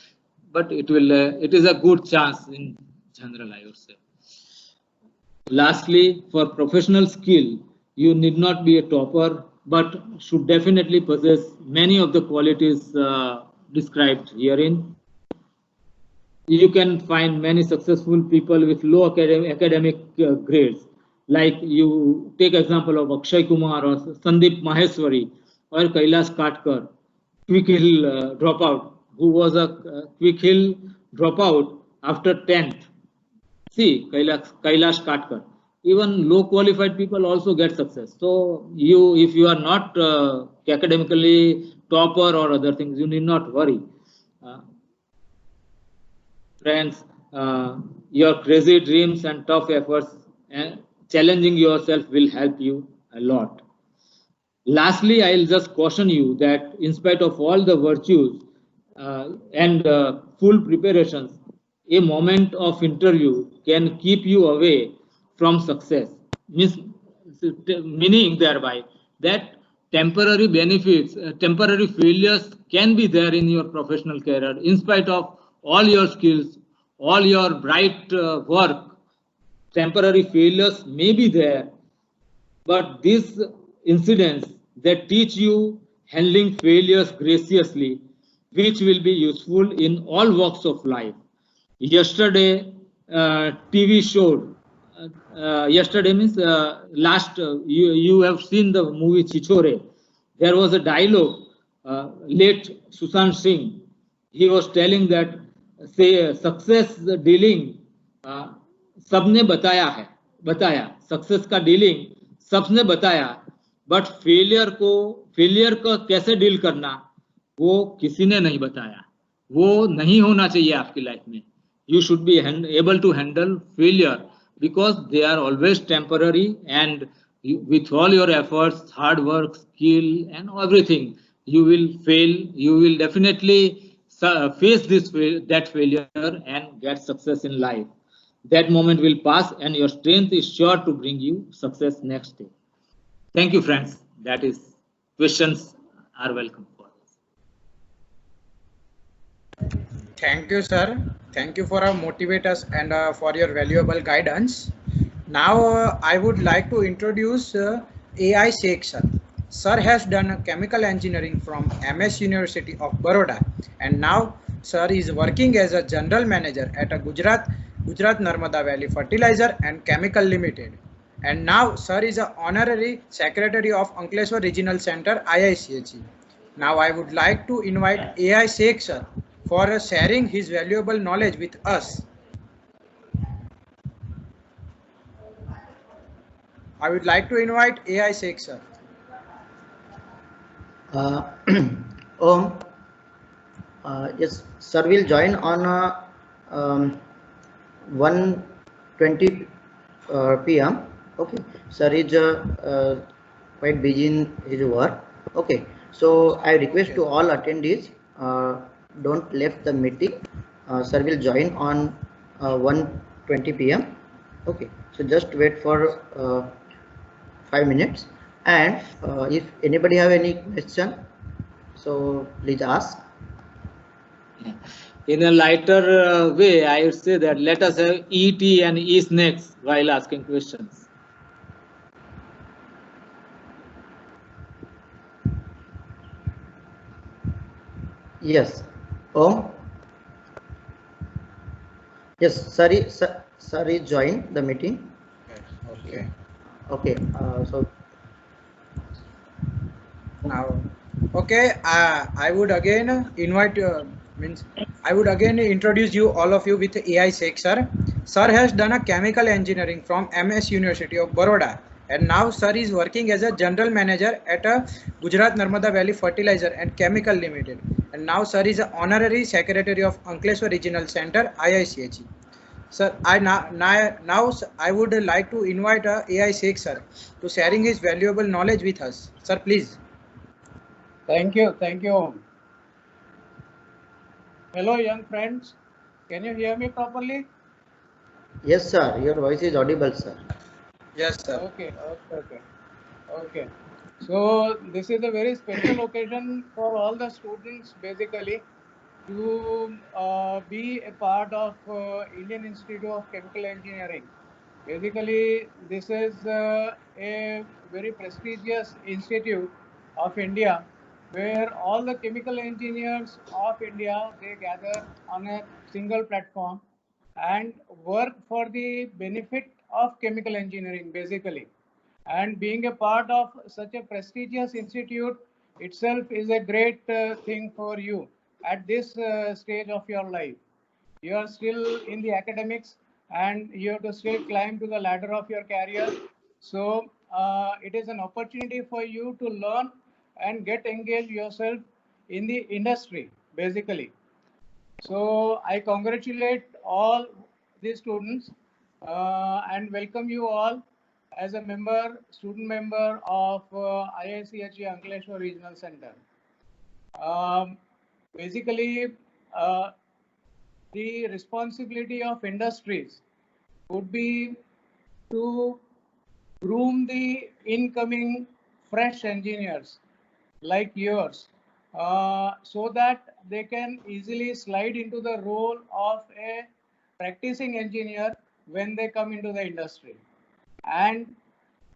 but it is a good chance in general, I would say. Lastly, for professional skill, you need not be a topper, but should definitely possess many of the qualities described herein. You can find many successful people with low academic grades. Like you take example of Akshay Kumar or Sandeep Maheshwari or Kailash Katkar, Quick Hill dropout, who was a Quick Hill dropout after 10th. See, Kailash Katkar. Even low qualified people also get success. So if you are not academically topper or other things, you need not worry. Friends, your crazy dreams and tough efforts and challenging yourself will help you a lot. Lastly, I'll just caution you that in spite of all the virtues and full preparations, a moment of interview can keep you away from success. Meaning thereby that temporary benefits, temporary failures can be there in your professional career. In spite of all your skills, all your bright work, temporary failures may be there. But these incidents that teach you handling failures graciously, which will be useful in all walks of life. Yesterday, TV showed. Yesterday means last. You have seen the movie Chichore. There was a dialogue. Late Sushant Singh. He was telling that say success dealing सबने बताया success का dealing सबने बताया, but failure का कैसे deal करना वो किसी ने नहीं बताया. वो नहीं होना चाहिए आपकी लाइफ में. You should be able to handle failure because they are always temporary, and with all your efforts, hard work, skill and everything, you will fail. You will definitely face that failure and get success in life. That moment will pass and your strength is sure to bring you success next day. Thank you, friends. That is, questions are welcome for us. Thank you, sir. Thank you for motivate us and for your valuable guidance. Now I would like to introduce AI Sheikh sir. Sir has done chemical engineering from MS University of Baroda, and now sir is working as a general manager at a Gujarat Narmada Valley Fertilizer and Chemical Limited. And now sir is an honorary secretary of Ankleshwar Regional Center IICHE. Now I would like to invite AI Sheikh sir for sharing his valuable knowledge with us. I would like to invite AI Sheikh sir. Om, yes, sir will join on 1:20 p.m. Okay, sir is quite busy in his work. Okay, so I request to all attendees don't left the meeting. Sir will join on 1:20 p.m. Okay, so just wait for 5 minutes, and if anybody have any question, so please ask. In a lighter way, I would say that let us have ET and E-snakes while asking questions. Yes. Om. Yes, sorry, join the meeting. Okay. Okay. So Now, okay. I would again invite. I would again introduce you all of you with AI Sheikh sir. Sir has done a chemical engineering from MS University of Baroda, and now sir is working as a general manager at a Gujarat Narmada Valley Fertilizer and Chemical Limited. And now sir is an honorary secretary of Ankleshwar Regional Center IICHE. Sir, now I would like to invite AI Sheikh sir to sharing his valuable knowledge with us. Sir, please. Thank you. Hello, young friends. Can you hear me properly? yes, sir, your voice is audible, sir. Yes, sir. Okay. So this is a very special occasion for all the students, basically, to be a part of Indian Institute of Chemical Engineering. Basically, this is a very prestigious institute of India, where all the chemical engineers of India, they gather on a single platform and work for the benefit of chemical engineering, basically. And being a part of such a prestigious institute itself is a great thing for you at this stage of your life. You are still in the academics and you have to still climb to the ladder of your career. So it is an opportunity for you to learn and get engaged yourself in the industry, basically. So I congratulate all the students and welcome you all as a student member of IICHE Ankleshwar Regional Center. Basically, the responsibility of industries would be to groom the incoming fresh engineers like yours, so that they can easily slide into the role of a practicing engineer when they come into the industry. And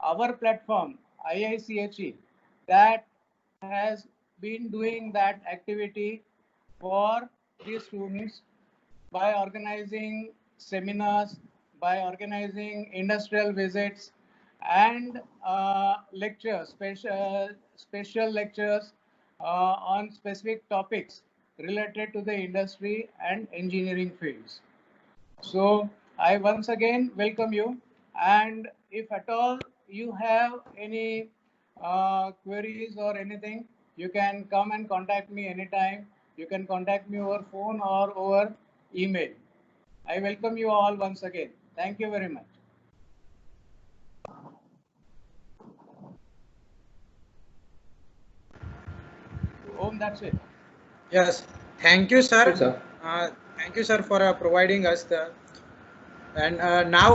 our platform, IICHE, that has been doing that activity for the students by organizing seminars, by organizing industrial visits, and lectures, special lectures on specific topics related to the industry and engineering fields. So I once again welcome you, and if at all you have any queries or anything, you can come and contact me anytime. You can contact me over phone or over email. I welcome you all once again. Thank you very much. Om, that's it. Yes, thank you, sir. Good, sir. Thank you, sir, for providing us the. And now